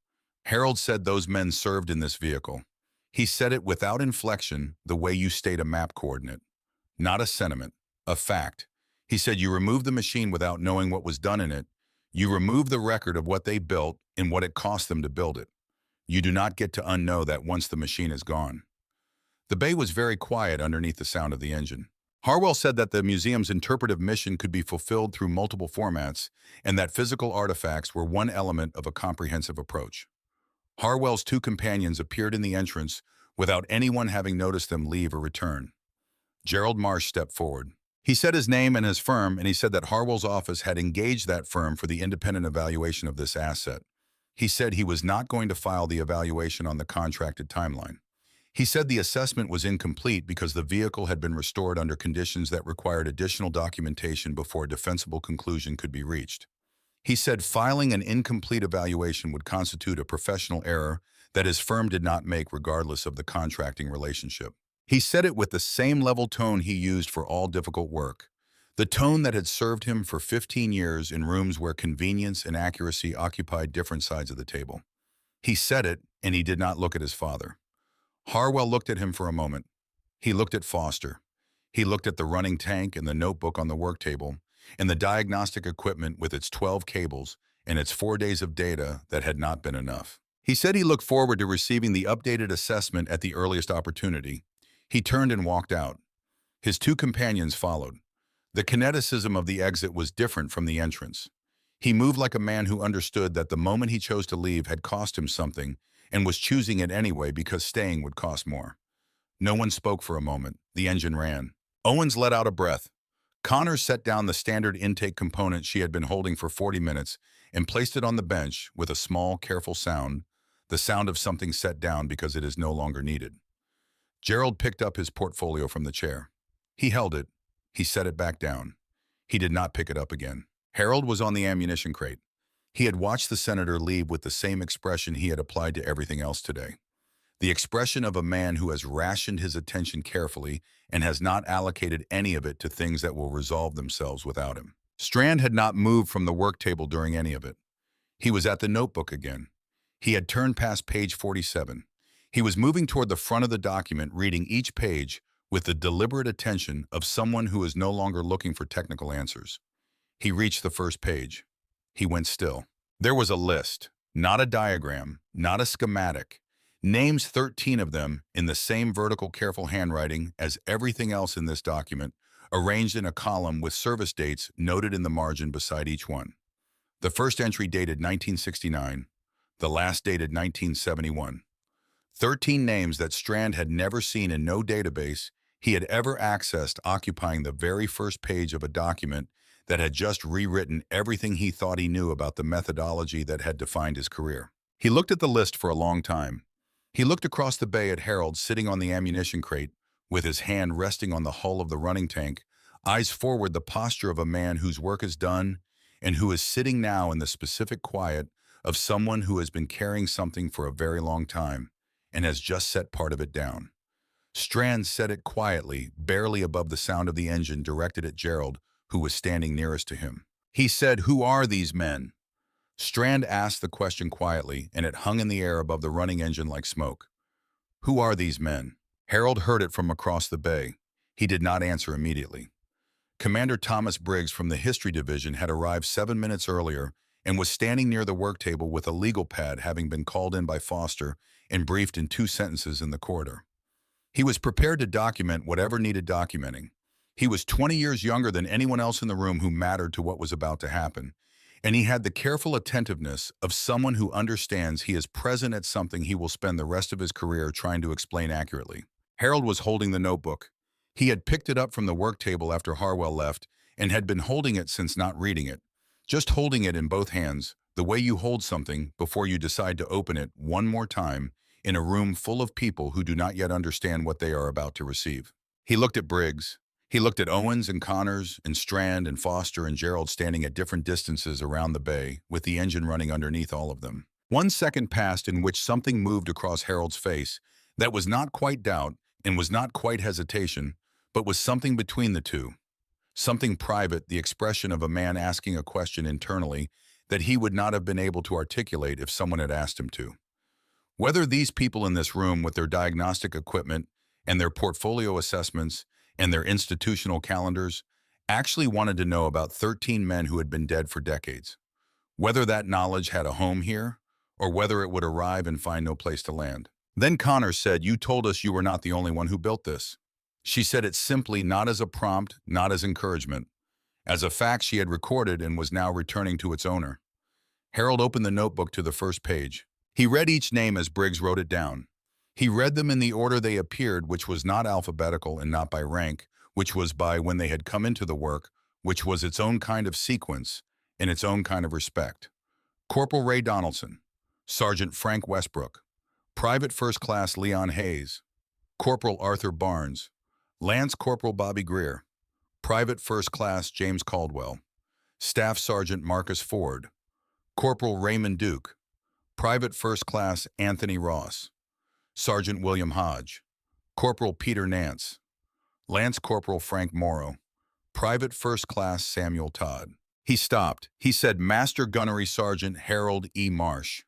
Harold said those men served in this vehicle. He said it without inflection, the way you state a map coordinate. Not a sentiment, a fact. He said you remove the machine without knowing what was done in it. You remove the record of what they built and what it cost them to build it. You do not get to unknow that once the machine is gone. The bay was very quiet underneath the sound of the engine. Harwell said that the museum's interpretive mission could be fulfilled through multiple formats and that physical artifacts were one element of a comprehensive approach. Harwell's two companions appeared in the entrance without anyone having noticed them leave or return. Gerald Marsh stepped forward. He said his name and his firm, and he said that Harwell's office had engaged that firm for the independent evaluation of this asset. He said he was not going to file the evaluation on the contracted timeline. He said the assessment was incomplete because the vehicle had been restored under conditions that required additional documentation before a defensible conclusion could be reached. He said filing an incomplete evaluation would constitute a professional error that his firm did not make regardless of the contracting relationship. He said it with the same level tone he used for all difficult work, the tone that had served him for 15 years in rooms where convenience and accuracy occupied different sides of the table. He said it, and he did not look at his father. Harwell looked at him for a moment. He looked at Foster. He looked at the running tank and the notebook on the work table, and the diagnostic equipment with its 12 cables and its 4 days of data that had not been enough. He said he looked forward to receiving the updated assessment at the earliest opportunity. He turned and walked out. His two companions followed. The kineticism of the exit was different from the entrance. He moved like a man who understood that the moment he chose to leave had cost him something and was choosing it anyway because staying would cost more. No one spoke for a moment. The engine ran. Owens let out a breath. Connors set down the standard intake component she had been holding for 40 minutes and placed it on the bench with a small, careful sound, the sound of something set down because it is no longer needed. Gerald picked up his portfolio from the chair. He held it. He set it back down. He did not pick it up again. Harold was on the ammunition crate. He had watched the senator leave with the same expression he had applied to everything else today. The expression of a man who has rationed his attention carefully and has not allocated any of it to things that will resolve themselves without him. Strand had not moved from the work table during any of it. He was at the notebook again. He had turned past page 47. He was moving toward the front of the document, reading each page with the deliberate attention of someone who is no longer looking for technical answers. He reached the first page. He went still. There was a list, not a diagram, not a schematic. Names 13 of them in the same vertical, careful handwriting as everything else in this document, arranged in a column with service dates noted in the margin beside each one. The first entry dated 1969, the last dated 1971. 13 names that Strand had never seen in no database he had ever accessed, occupying the very first page of a document that had just rewritten everything he thought he knew about the methodology that had defined his career. He looked at the list for a long time. He looked across the bay at Harold sitting on the ammunition crate, with his hand resting on the hull of the running tank, eyes forward, the posture of a man whose work is done and who is sitting now in the specific quiet of someone who has been carrying something for a very long time and has just set part of it down. Strand said it quietly, barely above the sound of the engine directed at Gerald, who was standing nearest to him. He said, "Who are these men?" Strand asked the question quietly, and it hung in the air above the running engine like smoke. "Who are these men?" Harold heard it from across the bay. He did not answer immediately. Commander Thomas Briggs from the History Division had arrived 7 minutes earlier and was standing near the work table with a legal pad, having been called in by Foster and briefed in 2 sentences in the corridor. He was prepared to document whatever needed documenting. He was 20 years younger than anyone else in the room who mattered to what was about to happen, and he had the careful attentiveness of someone who understands he is present at something he will spend the rest of his career trying to explain accurately. Harold was holding the notebook. He had picked it up from the work table after Harwell left and had been holding it since, not reading it. Just holding it in both hands, the way you hold something before you decide to open it one more time in a room full of people who do not yet understand what they are about to receive. He looked at Briggs. He looked at Owens and Connors and Strand and Foster and Gerald standing at different distances around the bay, with the engine running underneath all of them. 1 second passed in which something moved across Harold's face that was not quite doubt and was not quite hesitation, but was something between the two. Something private, the expression of a man asking a question internally that he would not have been able to articulate if someone had asked him to. Whether these people in this room with their diagnostic equipment and their portfolio assessments and their institutional calendars actually wanted to know about 13 men who had been dead for decades. Whether that knowledge had a home here, or whether it would arrive and find no place to land. Then Connor said, "You told us you were not the only one who built this." She said it simply, not as a prompt, not as encouragement, as a fact she had recorded and was now returning to its owner. Harold opened the notebook to the first page. He read each name as Briggs wrote it down. He read them in the order they appeared, which was not alphabetical and not by rank, which was by when they had come into the work, which was its own kind of sequence and its own kind of respect. Corporal Ray Donaldson, Sergeant Frank Westbrook, Private First Class Leon Hayes, Corporal Arthur Barnes, Lance Corporal Bobby Greer, Private First Class James Caldwell, Staff Sergeant Marcus Ford, Corporal Raymond Duke, Private First Class Anthony Ross, Sergeant William Hodge, Corporal Peter Nance, Lance Corporal Frank Morrow, Private First Class Samuel Todd. He stopped. He said, "Master Gunnery Sergeant Harold E. Marsh."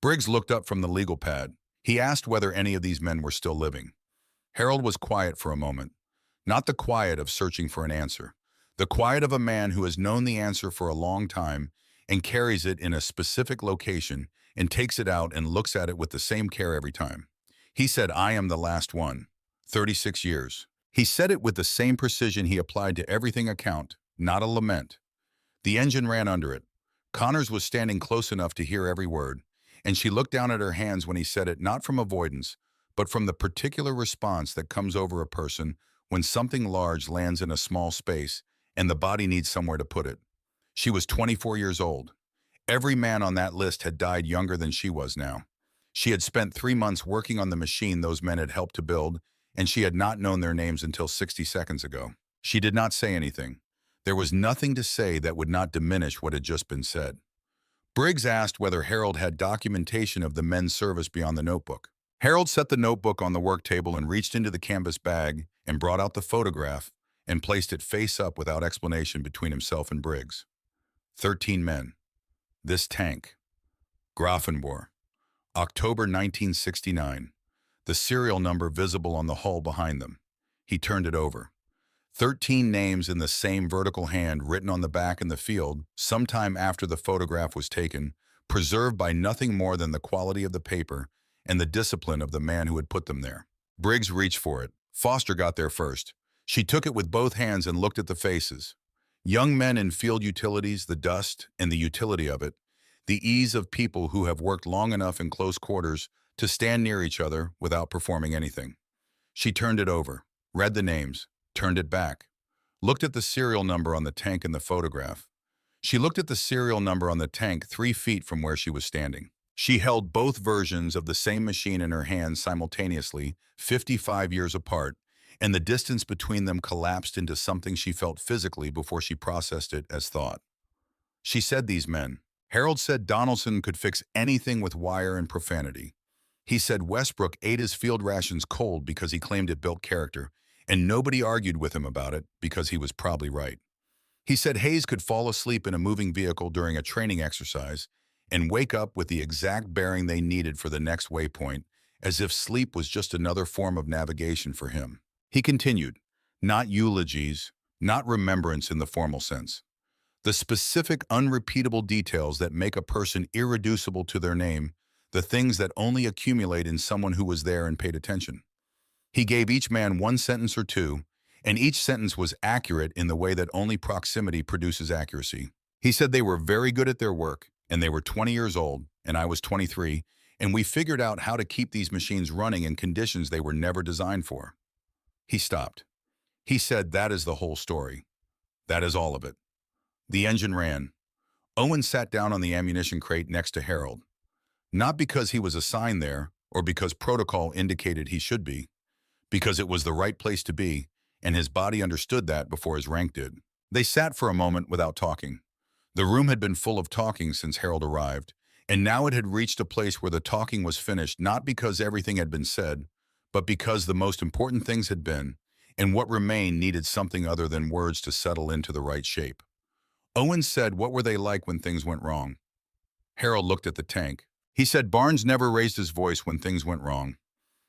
Briggs looked up from the legal pad. He asked whether any of these men were still living. Harold was quiet for a moment. Not the quiet of searching for an answer. The quiet of a man who has known the answer for a long time and carries it in a specific location and takes it out and looks at it with the same care every time. He said, "I am the last one. 36 years. He said it with the same precision he applied to everything account, not a lament. The engine ran under it. Connors was standing close enough to hear every word, and she looked down at her hands when he said it, not from avoidance, but from the particular response that comes over a person when something large lands in a small space and the body needs somewhere to put it. She was 24 years old. Every man on that list had died younger than she was now. She had spent 3 months working on the machine those men had helped to build, and she had not known their names until 60 seconds ago. She did not say anything. There was nothing to say that would not diminish what had just been said. Briggs asked whether Harold had documentation of the men's service beyond the notebook. Harold set the notebook on the work table and reached into the canvas bag and brought out the photograph and placed it face up without explanation between himself and Briggs. 13 men. This tank. Grafenbohr. October 1969. The serial number visible on the hull behind them. He turned it over. 13 names in the same vertical hand written on the back in the field, sometime after the photograph was taken, preserved by nothing more than the quality of the paper and the discipline of the man who had put them there. Briggs reached for it. Foster got there first. She took it with both hands and looked at the faces. Young men in field utilities, the dust and the utility of it, the ease of people who have worked long enough in close quarters to stand near each other without performing anything. She turned it over, read the names, turned it back, looked at the serial number on the tank in the photograph. She looked at the serial number on the tank 3 feet from where she was standing. She held both versions of the same machine in her hands simultaneously, 55 years apart, and the distance between them collapsed into something she felt physically before she processed it as thought. She said these men. Harold said Donaldson could fix anything with wire and profanity. He said Westbrook ate his field rations cold because he claimed it built character, and nobody argued with him about it because he was probably right. He said Hayes could fall asleep in a moving vehicle during a training exercise and wake up with the exact bearing they needed for the next waypoint, as if sleep was just another form of navigation for him. He continued, not eulogies, not remembrance in the formal sense. The specific, unrepeatable details that make a person irreducible to their name, the things that only accumulate in someone who was there and paid attention. He gave each man 1 sentence or 2, and each sentence was accurate in the way that only proximity produces accuracy. He said they were very good at their work, and they were 20 years old, and I was 23, and we figured out how to keep these machines running in conditions they were never designed for. He stopped. He said, that is the whole story. That is all of it. The engine ran. Owen sat down on the ammunition crate next to Harold. Not because he was assigned there, or because protocol indicated he should be, because it was the right place to be, and his body understood that before his rank did. They sat for a moment without talking. The room had been full of talking since Harold arrived, and now it had reached a place where the talking was finished not because everything had been said, but because the most important things had been, and what remained needed something other than words to settle into the right shape. Owen said, what were they like when things went wrong? Harold looked at the tank. He said Barnes never raised his voice when things went wrong.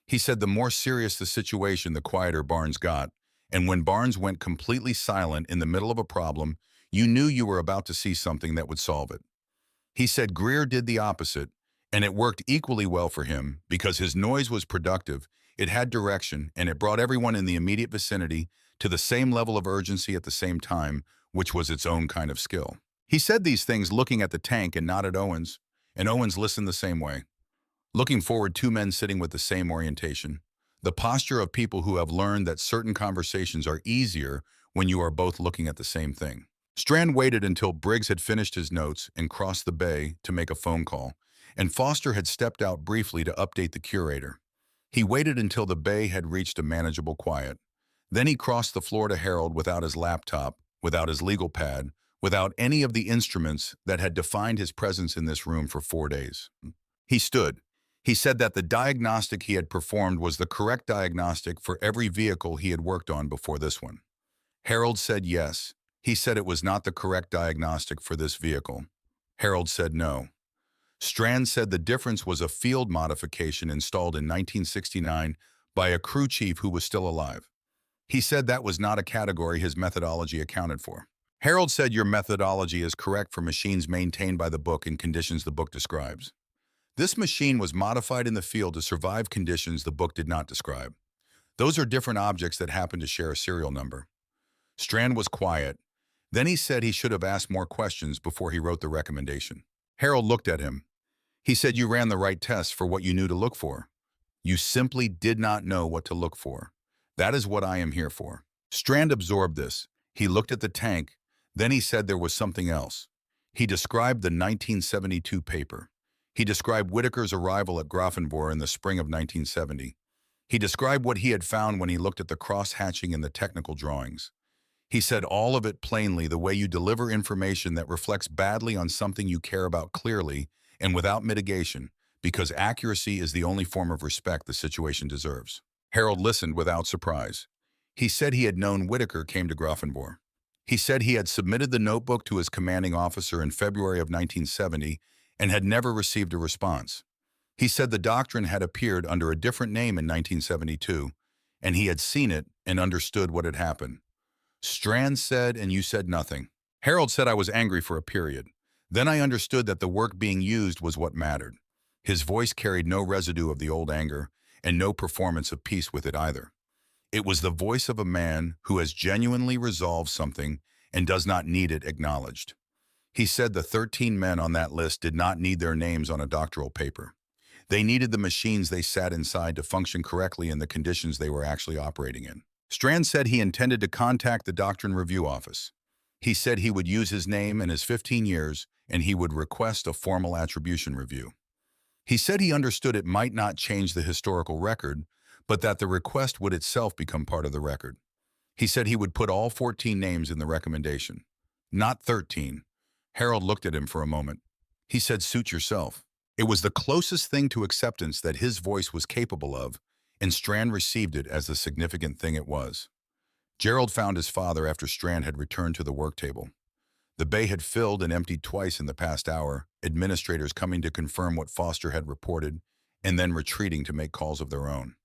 He said the more serious the situation, the quieter Barnes got, and when Barnes went completely silent in the middle of a problem, you knew you were about to see something that would solve it. He said Greer did the opposite, and it worked equally well for him because his noise was productive, it had direction, and it brought everyone in the immediate vicinity to the same level of urgency at the same time, which was its own kind of skill. He said these things looking at the tank and not at Owens, and Owens listened the same way. Looking forward, 2 men sitting with the same orientation. The posture of people who have learned that certain conversations are easier when you are both looking at the same thing. Strand waited until Briggs had finished his notes and crossed the bay to make a phone call, and Foster had stepped out briefly to update the curator. He waited until the bay had reached a manageable quiet. Then he crossed the floor to Harold without his laptop, without his legal pad, without any of the instruments that had defined his presence in this room for 4 days. He stood. He said that the diagnostic he had performed was the correct diagnostic for every vehicle he had worked on before this one. Harold said yes. He said it was not the correct diagnostic for this vehicle. Harold said no. Strand said the difference was a field modification installed in 1969 by a crew chief who was still alive. He said that was not a category his methodology accounted for. Harold said your methodology is correct for machines maintained by the book in conditions the book describes. This machine was modified in the field to survive conditions the book did not describe. Those are different objects that happen to share a serial number. Strand was quiet. Then he said he should have asked more questions before he wrote the recommendation. Harold looked at him. He said you ran the right tests for what you knew to look for. You simply did not know what to look for. That is what I am here for. Strand absorbed this. He looked at the tank. Then he said there was something else. He described the 1972 paper. He described Whitaker's arrival at Grafenvohr in the spring of 1970. He described what he had found when he looked at the cross-hatching in the technical drawings. He said all of it plainly, the way you deliver information that reflects badly on something you care about clearly and without mitigation, because accuracy is the only form of respect the situation deserves. Harold listened without surprise. He said he had known Whitaker came to Grafenvohr. He said he had submitted the notebook to his commanding officer in February of 1970 and had never received a response. He said the doctrine had appeared under a different name in 1972, and he had seen it and understood what had happened. Strand said, and you said nothing. Harold said I was angry for a period. Then I understood that the work being used was what mattered. His voice carried no residue of the old anger, and no performance of peace with it either. It was the voice of a man who has genuinely resolved something and does not need it acknowledged. He said the 13 men on that list did not need their names on a doctoral paper. They needed the machines they sat inside to function correctly in the conditions they were actually operating in. Strand said he intended to contact the Doctrine Review Office. He said he would use his name and his 15 years, and he would request a formal attribution review. He said he understood it might not change the historical record, but that the request would itself become part of the record. He said he would put all 14 names in the recommendation, not 13. Harold looked at him for a moment. He said, "Suit yourself." It was the closest thing to acceptance that his voice was capable of, and Strand received it as the significant thing it was. Gerald found his father after Strand had returned to the work table. The bay had filled and emptied twice in the past hour, administrators coming to confirm what Foster had reported, and then retreating to make calls of their own.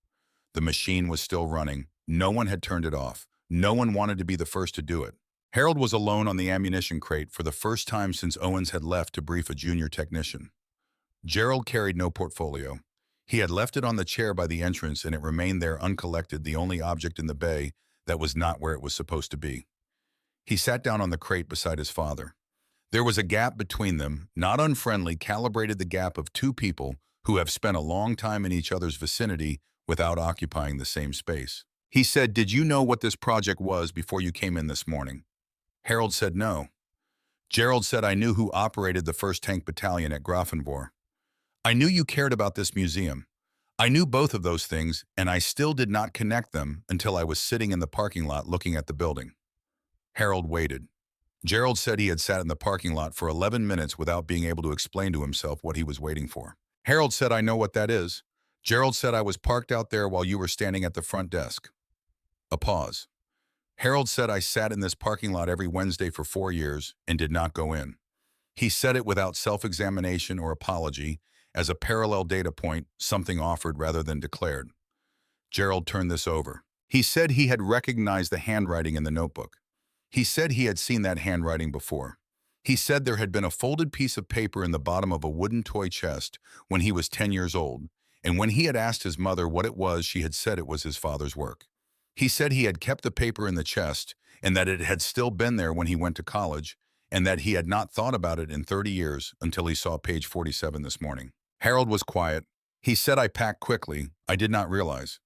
The machine was still running. No one had turned it off. No one wanted to be the first to do it. Harold was alone on the ammunition crate for the first time since Owens had left to brief a junior technician. Gerald carried no portfolio. He had left it on the chair by the entrance, and it remained there uncollected, the only object in the bay that was not where it was supposed to be. He sat down on the crate beside his father. There was a gap between them, not unfriendly, calibrated the gap of two people who have spent a long time in each other's vicinity without occupying the same space. He said, "Did you know what this project was before you came in this morning?" Harold said no. Gerald said, "I knew who operated the 1st Tank Battalion at Grafenvohr. I knew you cared about this museum. I knew both of those things, and I still did not connect them until I was sitting in the parking lot looking at the building." Harold waited. Gerald said he had sat in the parking lot for 11 minutes without being able to explain to himself what he was waiting for. Harold said, "I know what that is." Gerald said, "I was parked out there while you were standing at the front desk." A pause. Harold said, "I sat in this parking lot every Wednesday for 4 years and did not go in." He said it without self-examination or apology, as a parallel data point, something offered rather than declared. Gerald turned this over. He said he had recognized the handwriting in the notebook. He said he had seen that handwriting before. He said there had been a folded piece of paper in the bottom of a wooden toy chest when he was 10 years old, and when he had asked his mother what it was, she had said it was his father's work. He said he had kept the paper in the chest and that it had still been there when he went to college, and that he had not thought about it in 30 years until he saw page 47 this morning. Harold was quiet. He said, "I packed quickly. I did not realize."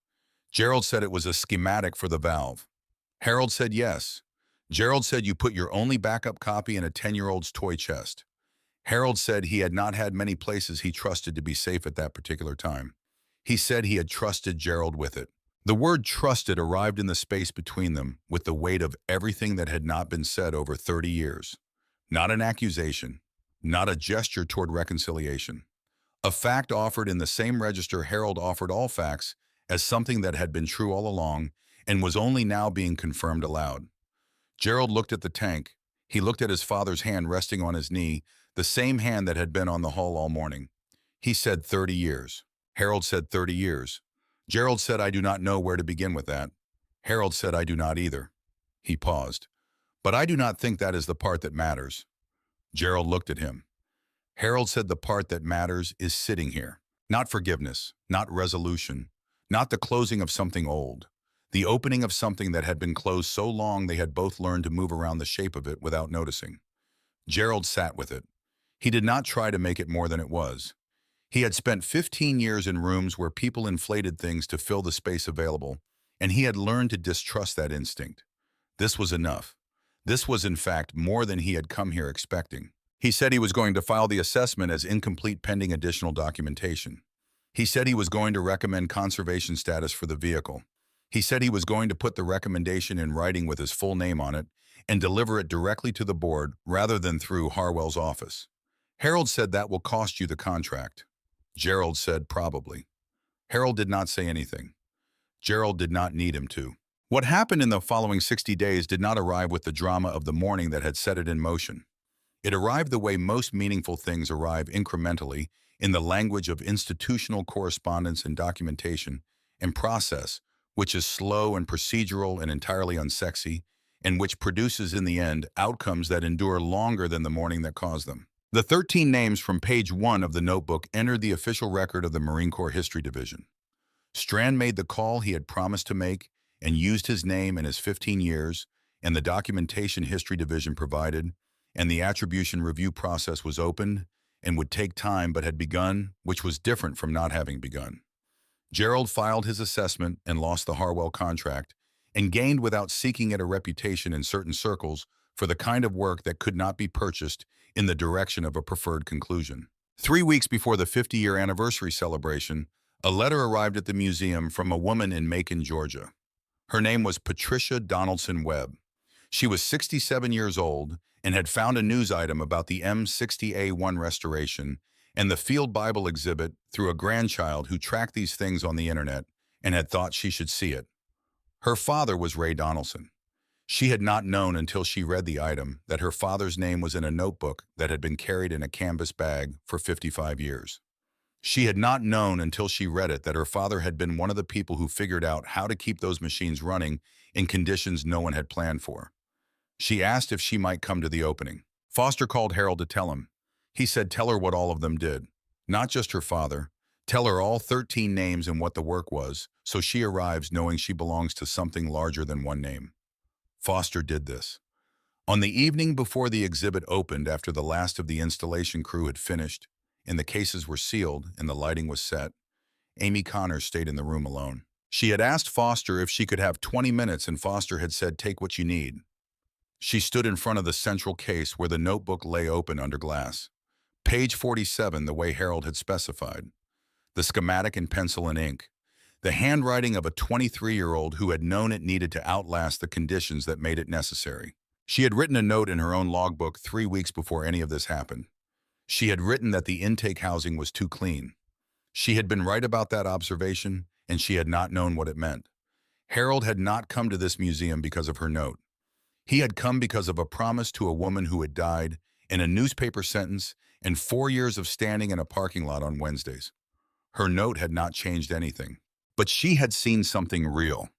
Gerald said it was a schematic for the valve. Harold said yes. Gerald said you put your only backup copy in a 10-year-old's toy chest. Harold said he had not had many places he trusted to be safe at that particular time. He said he had trusted Gerald with it. The word trusted arrived in the space between them with the weight of everything that had not been said over 30 years. Not an accusation, not a gesture toward reconciliation. A fact offered in the same register Harold offered all facts as something that had been true all along and was only now being confirmed aloud. Gerald looked at the tank. He looked at his father's hand resting on his knee, the same hand that had been on the hull all morning. He said 30 years. Harold said 30 years. Gerald said, "I do not know where to begin with that." Harold said, "I do not either." He paused. "But I do not think that is the part that matters." Gerald looked at him. Harold said the part that matters is sitting here. Not forgiveness, not resolution, not the closing of something old. The opening of something that had been closed so long they had both learned to move around the shape of it without noticing. Gerald sat with it. He did not try to make it more than it was. He had spent 15 years in rooms where people inflated things to fill the space available, and he had learned to distrust that instinct. This was enough. This was, in fact, more than he had come here expecting. He said he was going to file the assessment as incomplete pending additional documentation. He said he was going to recommend conservation status for the vehicle. He said he was going to put the recommendation in writing with his full name on it and deliver it directly to the board rather than through Harwell's office. Harold said that will cost you the contract. Gerald said probably. Harold did not say anything. Gerald did not need him to. What happened in the following 60 days did not arrive with the drama of the morning that had set it in motion. It arrived the way most meaningful things arrive incrementally, in the language of institutional correspondence and documentation and process, which is slow and procedural and entirely unsexy, and which produces in the end outcomes that endure longer than the morning that caused them. The 13 names from page 1 of the notebook entered the official record of the Marine Corps History Division. Strand made the call he had promised to make and used his name and his 15 years, and the documentation History Division provided, and the attribution review process was opened and would take time but had begun, which was different from not having begun. Gerald filed his assessment and lost the Harwell contract, and gained without seeking it a reputation in certain circles for the kind of work that could not be purchased in the direction of a preferred conclusion. 3 weeks before the 50-year anniversary celebration, a letter arrived at the museum from a woman in Macon, Georgia. Her name was Patricia Donaldson Webb. She was 67 years old and had found a news item about the M60A1 restoration and the Field Bible exhibit through a grandchild who tracked these things on the internet and had thought she should see it. Her father was Ray Donaldson. She had not known until she read the item that her father's name was in a notebook that had been carried in a canvas bag for 55 years. She had not known until she read it that her father had been one of the people who figured out how to keep those machines running in conditions no one had planned for. She asked if she might come to the opening. Foster called Harold to tell him. He said tell her what all of them did. Not just her father. Tell her all 13 names and what the work was, so she arrives knowing she belongs to something larger than one name. Foster did this. On the evening before the exhibit opened, after the last of the installation crew had finished, and the cases were sealed and the lighting was set, Amy Connors stayed in the room alone. She had asked Foster if she could have 20 minutes, and Foster had said, take what you need. She stood in front of the central case where the notebook lay open under glass. Page 47, the way Harold had specified. The schematic in pencil and ink. The handwriting of a 23-year-old who had known it needed to outlast the conditions that made it necessary. She had written a note in her own logbook 3 weeks before any of this happened. She had written that the intake housing was too clean. She had been right about that observation, and she had not known what it meant. Harold had not come to this museum because of her note. He had come because of a promise to a woman who had died, and a newspaper sentence, and 4 years of standing in a parking lot on Wednesdays. Her note had not changed anything. But she had seen something real.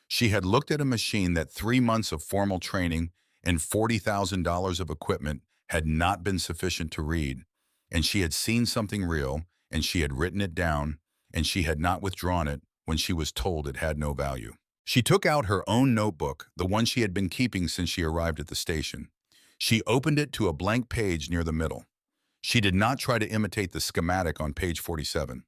She had looked at a machine that 3 months of formal training and $40,000 of equipment had not been sufficient to read, and she had seen something real, and she had written it down, and she had not withdrawn it when she was told it had no value. She took out her own notebook, the one she had been keeping since she arrived at the station. She opened it to a blank page near the middle. She did not try to imitate the schematic on page 47.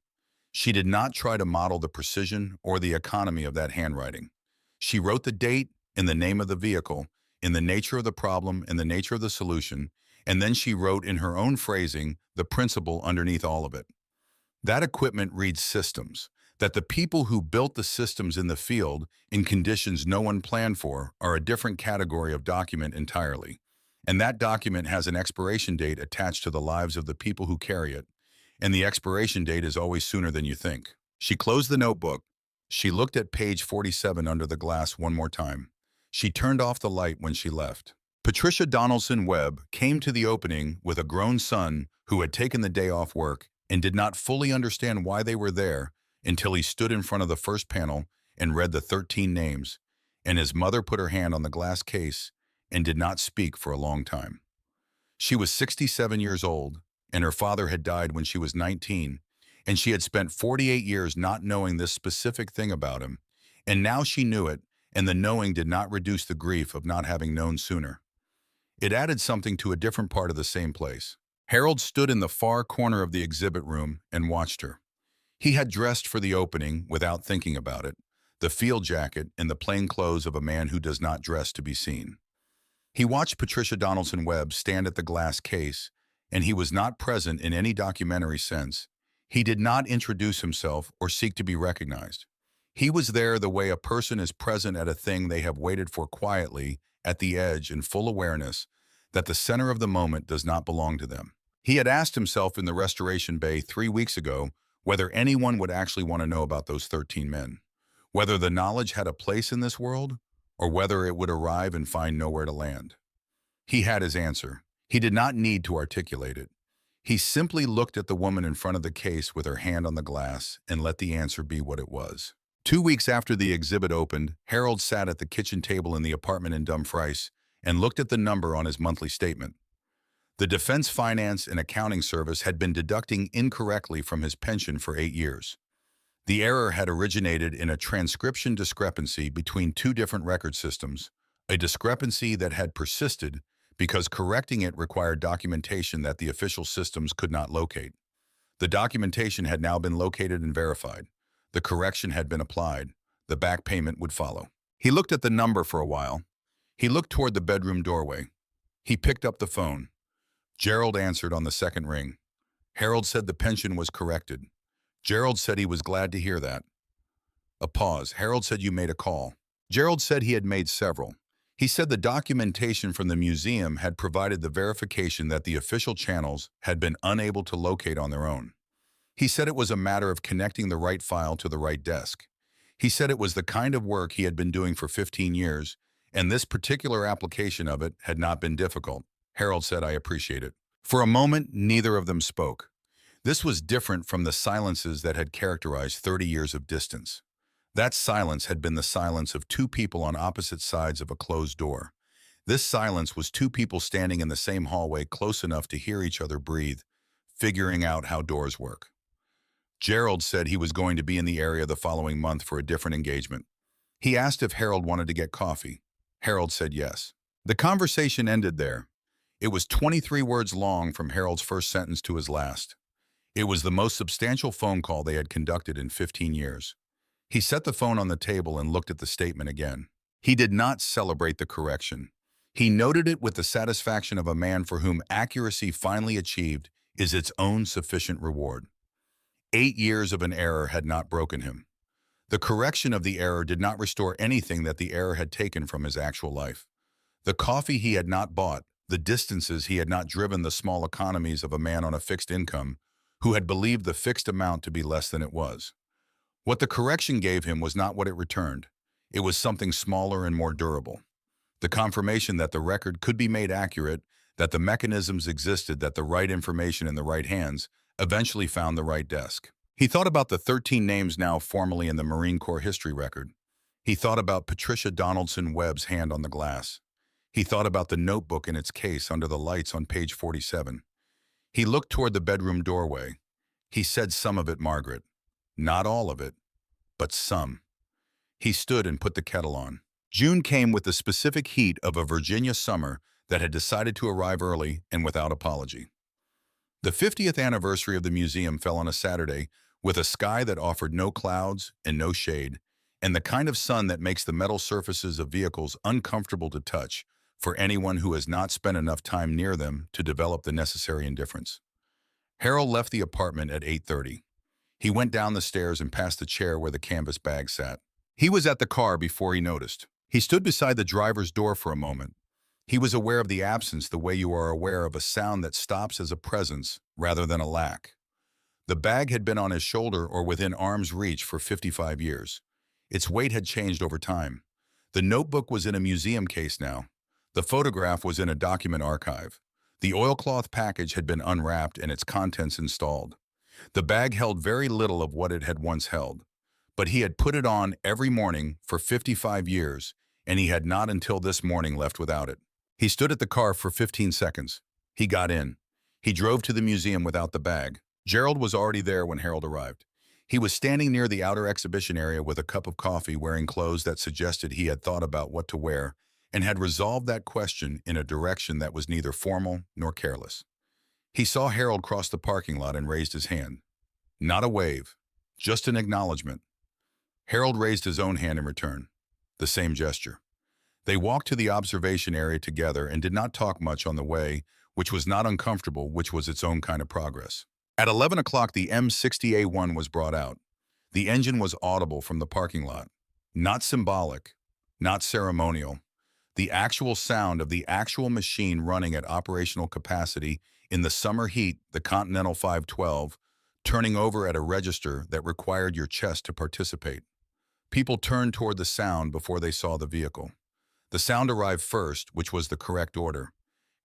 She did not try to model the precision or the economy of that handwriting. She wrote the date and the name of the vehicle, in the nature of the problem and the nature of the solution, and then she wrote in her own phrasing the principle underneath all of it. That equipment reads systems, that the people who built the systems in the field in conditions no one planned for are a different category of document entirely. And that document has an expiration date attached to the lives of the people who carry it. And the expiration date is always sooner than you think. She closed the notebook. She looked at page 47 under the glass one more time. She turned off the light when she left. Patricia Donaldson Webb came to the opening with a grown son who had taken the day off work and did not fully understand why they were there until he stood in front of the first panel and read the 13 names, and his mother put her hand on the glass case and did not speak for a long time. She was 67 years old, and her father had died when she was 19, and she had spent 48 years not knowing this specific thing about him, and now she knew it, and the knowing did not reduce the grief of not having known sooner. It added something to a different part of the same place. Harold stood in the far corner of the exhibit room and watched her. He had dressed for the opening without thinking about it, the field jacket and the plain clothes of a man who does not dress to be seen. He watched Patricia Donaldson Webb stand at the glass case, and he was not present in any documentary sense. He did not introduce himself or seek to be recognized. He was there the way a person is present at a thing they have waited for, quietly, at the edge, in full awareness that the center of the moment does not belong to them. He had asked himself in the restoration bay 3 weeks ago whether anyone would actually want to know about those 13 men, whether the knowledge had a place in this world, or whether it would arrive and find nowhere to land. He had his answer. He did not need to articulate it. He simply looked at the woman in front of the case with her hand on the glass and let the answer be what it was. 2 weeks after the exhibit opened, Harold sat at the kitchen table in the apartment in Dumfries and looked at the number on his monthly statement. The Defense Finance and Accounting Service had been deducting incorrectly from his pension for 8 years. The error had originated in a transcription discrepancy between two different record systems, a discrepancy that had persisted because correcting it required documentation that the official systems could not locate. The documentation had now been located and verified. The correction had been applied. The back payment would follow. He looked at the number for a while. He looked toward the bedroom doorway. He picked up the phone. Gerald answered on the second ring. Harold said the pension was corrected. Gerald said he was glad to hear that. A pause. Harold said, "You made a call." Gerald said he had made several. He said the documentation from the museum had provided the verification that the official channels had been unable to locate on their own. He said it was a matter of connecting the right file to the right desk. He said it was the kind of work he had been doing for 15 years, and this particular application of it had not been difficult. Harold said, "I appreciate it." For a moment, neither of them spoke. This was different from the silences that had characterized 30 years of distance. That silence had been the silence of two people on opposite sides of a closed door. This silence was two people standing in the same hallway, close enough to hear each other breathe, figuring out how doors work. Gerald said he was going to be in the area the following month for a different engagement. He asked if Harold wanted to get coffee. Harold said yes. The conversation ended there. It was 23 words long from Harold's first sentence to his last. It was the most substantial phone call they had conducted in 15 years. He set the phone on the table and looked at the statement again. He did not celebrate the correction. He noted it with the satisfaction of a man for whom accuracy finally achieved is its own sufficient reward. 8 years of an error had not broken him. The correction of the error did not restore anything that the error had taken from his actual life. The coffee he had not bought, the distances he had not driven, the small economies of a man on a fixed income who had believed the fixed amount to be less than it was. What the correction gave him was not what it returned. It was something smaller and more durable. The confirmation that the record could be made accurate, that the mechanisms existed, that the right information in the right hands eventually found the right desk. He thought about the 13 names now formally in the Marine Corps history record. He thought about Patricia Donaldson Webb's hand on the glass. He thought about the notebook in its case under the lights on page 47. He looked toward the bedroom doorway. He said, "Some of it, Margaret. Not all of it, but some." He stood and put the kettle on. June came with the specific heat of a Virginia summer that had decided to arrive early and without apology. The 50th anniversary of the museum fell on a Saturday with a sky that offered no clouds and no shade, and the kind of sun that makes the metal surfaces of vehicles uncomfortable to touch for anyone who has not spent enough time near them to develop the necessary indifference. Harold left the apartment at 8:30. He went down the stairs and past the chair where the canvas bag sat. He was at the car before he noticed. He stood beside the driver's door for a moment. He was aware of the absence the way you are aware of a sound that stops as a presence rather than a lack. The bag had been on his shoulder or within arm's reach for 55 years. Its weight had changed over time. The notebook was in a museum case now. The photograph was in a document archive. The oilcloth package had been unwrapped and its contents installed. The bag held very little of what it had once held, but he had put it on every morning for 55 years, and he had not until this morning left without it. He stood at the car for 15 seconds. He got in. He drove to the museum without the bag. Gerald was already there when Harold arrived. He was standing near the outer exhibition area with a cup of coffee, wearing clothes that suggested he had thought about what to wear and had resolved that question in a direction that was neither formal nor careless. He saw Harold cross the parking lot and raised his hand. Not a wave, just an acknowledgement. Harold raised his own hand in return. The same gesture. They walked to the observation area together and did not talk much on the way, which was not uncomfortable, which was its own kind of progress. At 11 o'clock, the M60A1 was brought out. The engine was audible from the parking lot. Not symbolic, not ceremonial. The actual sound of the actual machine running at operational capacity in the summer heat, the Continental 512, turning over at a register that required your chest to participate. People turned toward the sound before they saw the vehicle. The sound arrived first, which was the correct order.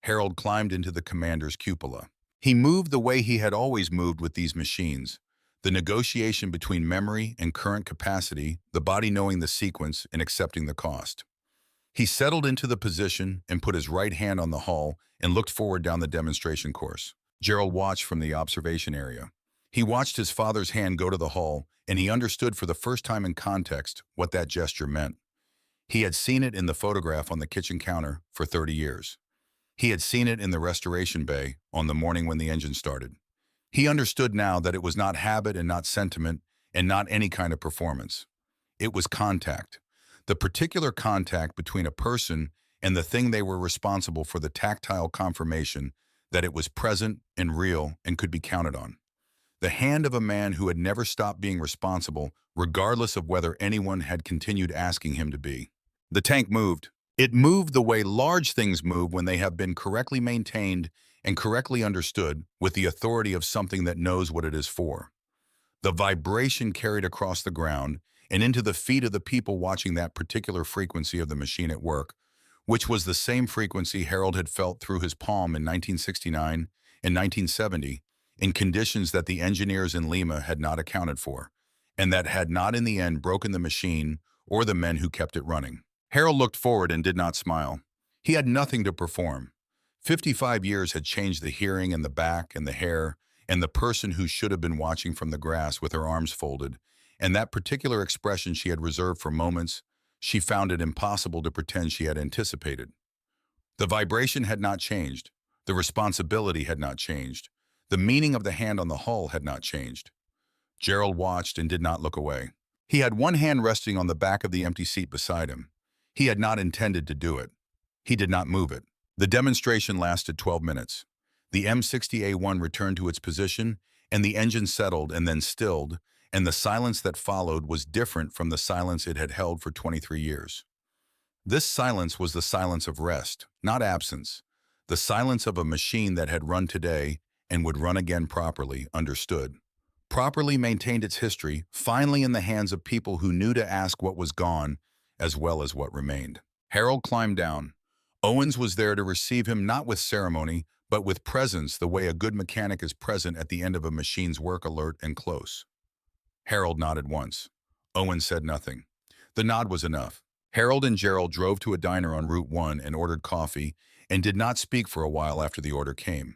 Harold climbed into the commander's cupola. He moved the way he had always moved with these machines. The negotiation between memory and current capacity, the body knowing the sequence and accepting the cost. He settled into the position and put his right hand on the hull and looked forward down the demonstration course. Gerald watched from the observation area. He watched his father's hand go to the hull, and he understood for the first time in context what that gesture meant. He had seen it in the photograph on the kitchen counter for 30 years. He had seen it in the restoration bay on the morning when the engine started. He understood now that it was not habit and not sentiment and not any kind of performance. It was contact. The particular contact between a person and the thing they were responsible for, the tactile confirmation that it was present and real and could be counted on. The hand of a man who had never stopped being responsible, regardless of whether anyone had continued asking him to be. The tank moved. It moved the way large things move when they have been correctly maintained and correctly understood with the authority of something that knows what it is for. The vibration carried across the ground and into the feet of the people watching that particular frequency of the machine at work, which was the same frequency Harold had felt through his palm in 1969 and 1970, in conditions that the engineers in Lima had not accounted for, and that had not in the end broken the machine or the men who kept it running. Harold looked forward and did not smile. He had nothing to perform. 55 years had changed the hearing and the back and the hair and the person who should have been watching from the grass with her arms folded, and that particular expression she had reserved for moments she found it impossible to pretend she had anticipated. The vibration had not changed. The responsibility had not changed. The meaning of the hand on the hull had not changed. Gerald watched and did not look away. He had one hand resting on the back of the empty seat beside him. He had not intended to do it. He did not move it. The demonstration lasted 12 minutes. The M60A1 returned to its position, and the engine settled and then stilled, and the silence that followed was different from the silence it had held for 23 years. This silence was the silence of rest, not absence. The silence of a machine that had run today and would run again properly, understood. Properly maintained its history, finally in the hands of people who knew to ask what was gone as well as what remained. Harold climbed down. Owens was there to receive him not with ceremony, but with presence, the way a good mechanic is present at the end of a machine's work, alert and close. Harold nodded once. Owens said nothing. The nod was enough. Harold and Gerald drove to a diner on Route 1 and ordered coffee and did not speak for a while after the order came.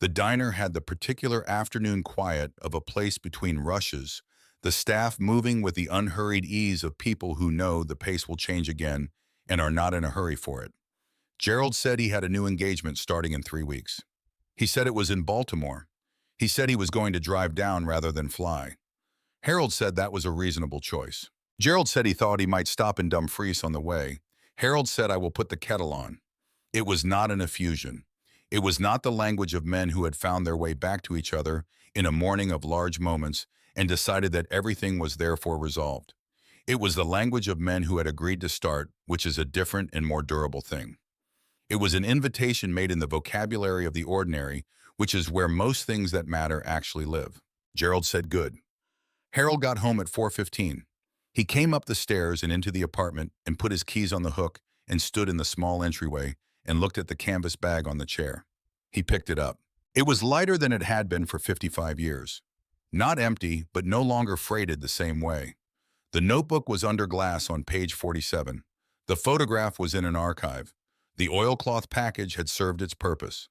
The diner had the particular afternoon quiet of a place between rushes, the staff moving with the unhurried ease of people who know the pace will change again and are not in a hurry for it. Gerald said he had a new engagement starting in 3 weeks. He said it was in Baltimore. He said he was going to drive down rather than fly. Harold said that was a reasonable choice. Gerald said he thought he might stop in Dumfries on the way. Harold said, "I will put the kettle on." It was not an effusion. It was not the language of men who had found their way back to each other in a morning of large moments and decided that everything was therefore resolved. It was the language of men who had agreed to start, which is a different and more durable thing. It was an invitation made in the vocabulary of the ordinary, which is where most things that matter actually live. Gerald said, "Good." Harold got home at 4:15. He came up the stairs and into the apartment and put his keys on the hook and stood in the small entryway and looked at the canvas bag on the chair. He picked it up. It was lighter than it had been for 55 years. Not empty, but no longer freighted the same way. The notebook was under glass on page 47. The photograph was in an archive. The oilcloth package had served its purpose.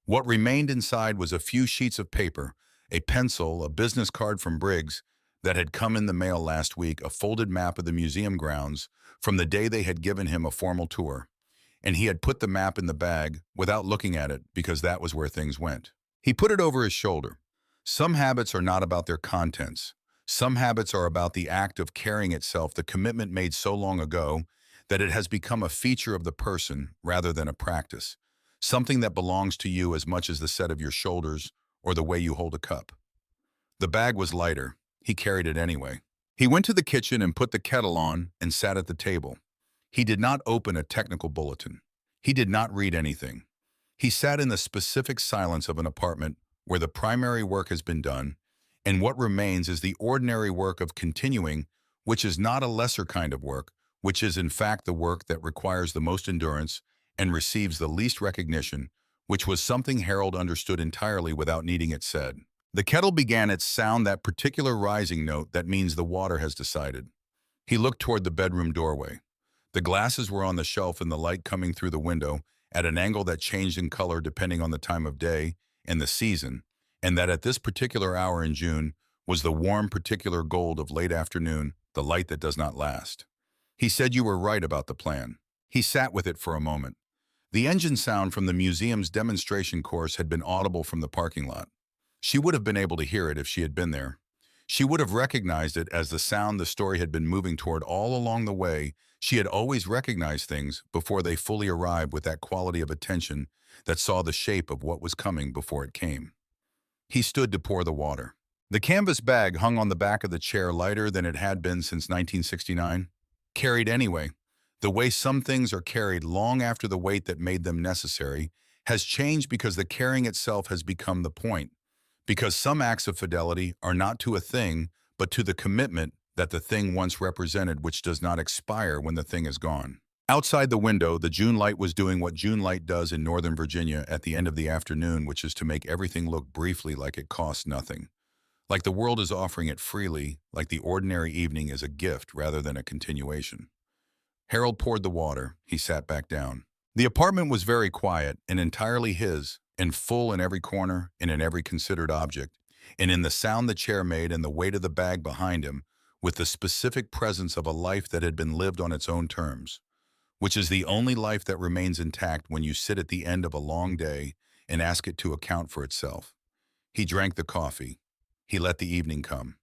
What remained inside was a few sheets of paper, a pencil, a business card from Briggs that had come in the mail last week, a folded map of the museum grounds from the day they had given him a formal tour. And he had put the map in the bag without looking at it because that was where things went. He put it over his shoulder. Some habits are not about their contents. Some habits are about the act of carrying itself, the commitment made so long ago that it has become a feature of the person rather than a practice, something that belongs to you as much as the set of your shoulders or the way you hold a cup. The bag was lighter. He carried it anyway. He went to the kitchen and put the kettle on and sat at the table. He did not open a technical bulletin. He did not read anything. He sat in the specific silence of an apartment where the primary work has been done, and what remains is the ordinary work of continuing, which is not a lesser kind of work, which is in fact the work that requires the most endurance and receives the least recognition, which was something Harold understood entirely without needing it said. The kettle began its sound, that particular rising note that means the water has decided. He looked toward the bedroom doorway. The glasses were on the shelf and the light coming through the window at an angle that changed in color depending on the time of day and the season, and that at this particular hour in June was the warm particular gold of late afternoon, the light that does not last. He said you were right about the plan. He sat with it for a moment. The engine sound from the museum's demonstration course had been audible from the parking lot. She would have been able to hear it if she had been there. She would have recognized it as the sound the story had been moving toward all along the way. She had always recognized things before they fully arrived, with that quality of attention that saw the shape of what was coming before it came. He stood to pour the water. The canvas bag hung on the back of the chair, lighter than it had been since 1969. Carried anyway. The way some things are carried long after the weight that made them necessary has changed because the carrying itself has become the point. Because some acts of fidelity are not to a thing, but to the commitment that the thing once represented, which does not expire when the thing is gone. Outside the window, the June light was doing what June light does in Northern Virginia at the end of the afternoon, which is to make everything look briefly like it costs nothing. Like the world is offering it freely, like the ordinary evening is a gift rather than a continuation. Harold poured the water. He sat back down. The apartment was very quiet and entirely his, and full in every corner and in every considered object, and in the sound the chair made and the weight of the bag behind him, with the specific presence of a life that had been lived on its own terms, which is the only life that remains intact when you sit at the end of a long day and ask it to account for itself. He drank the coffee. He let the evening come.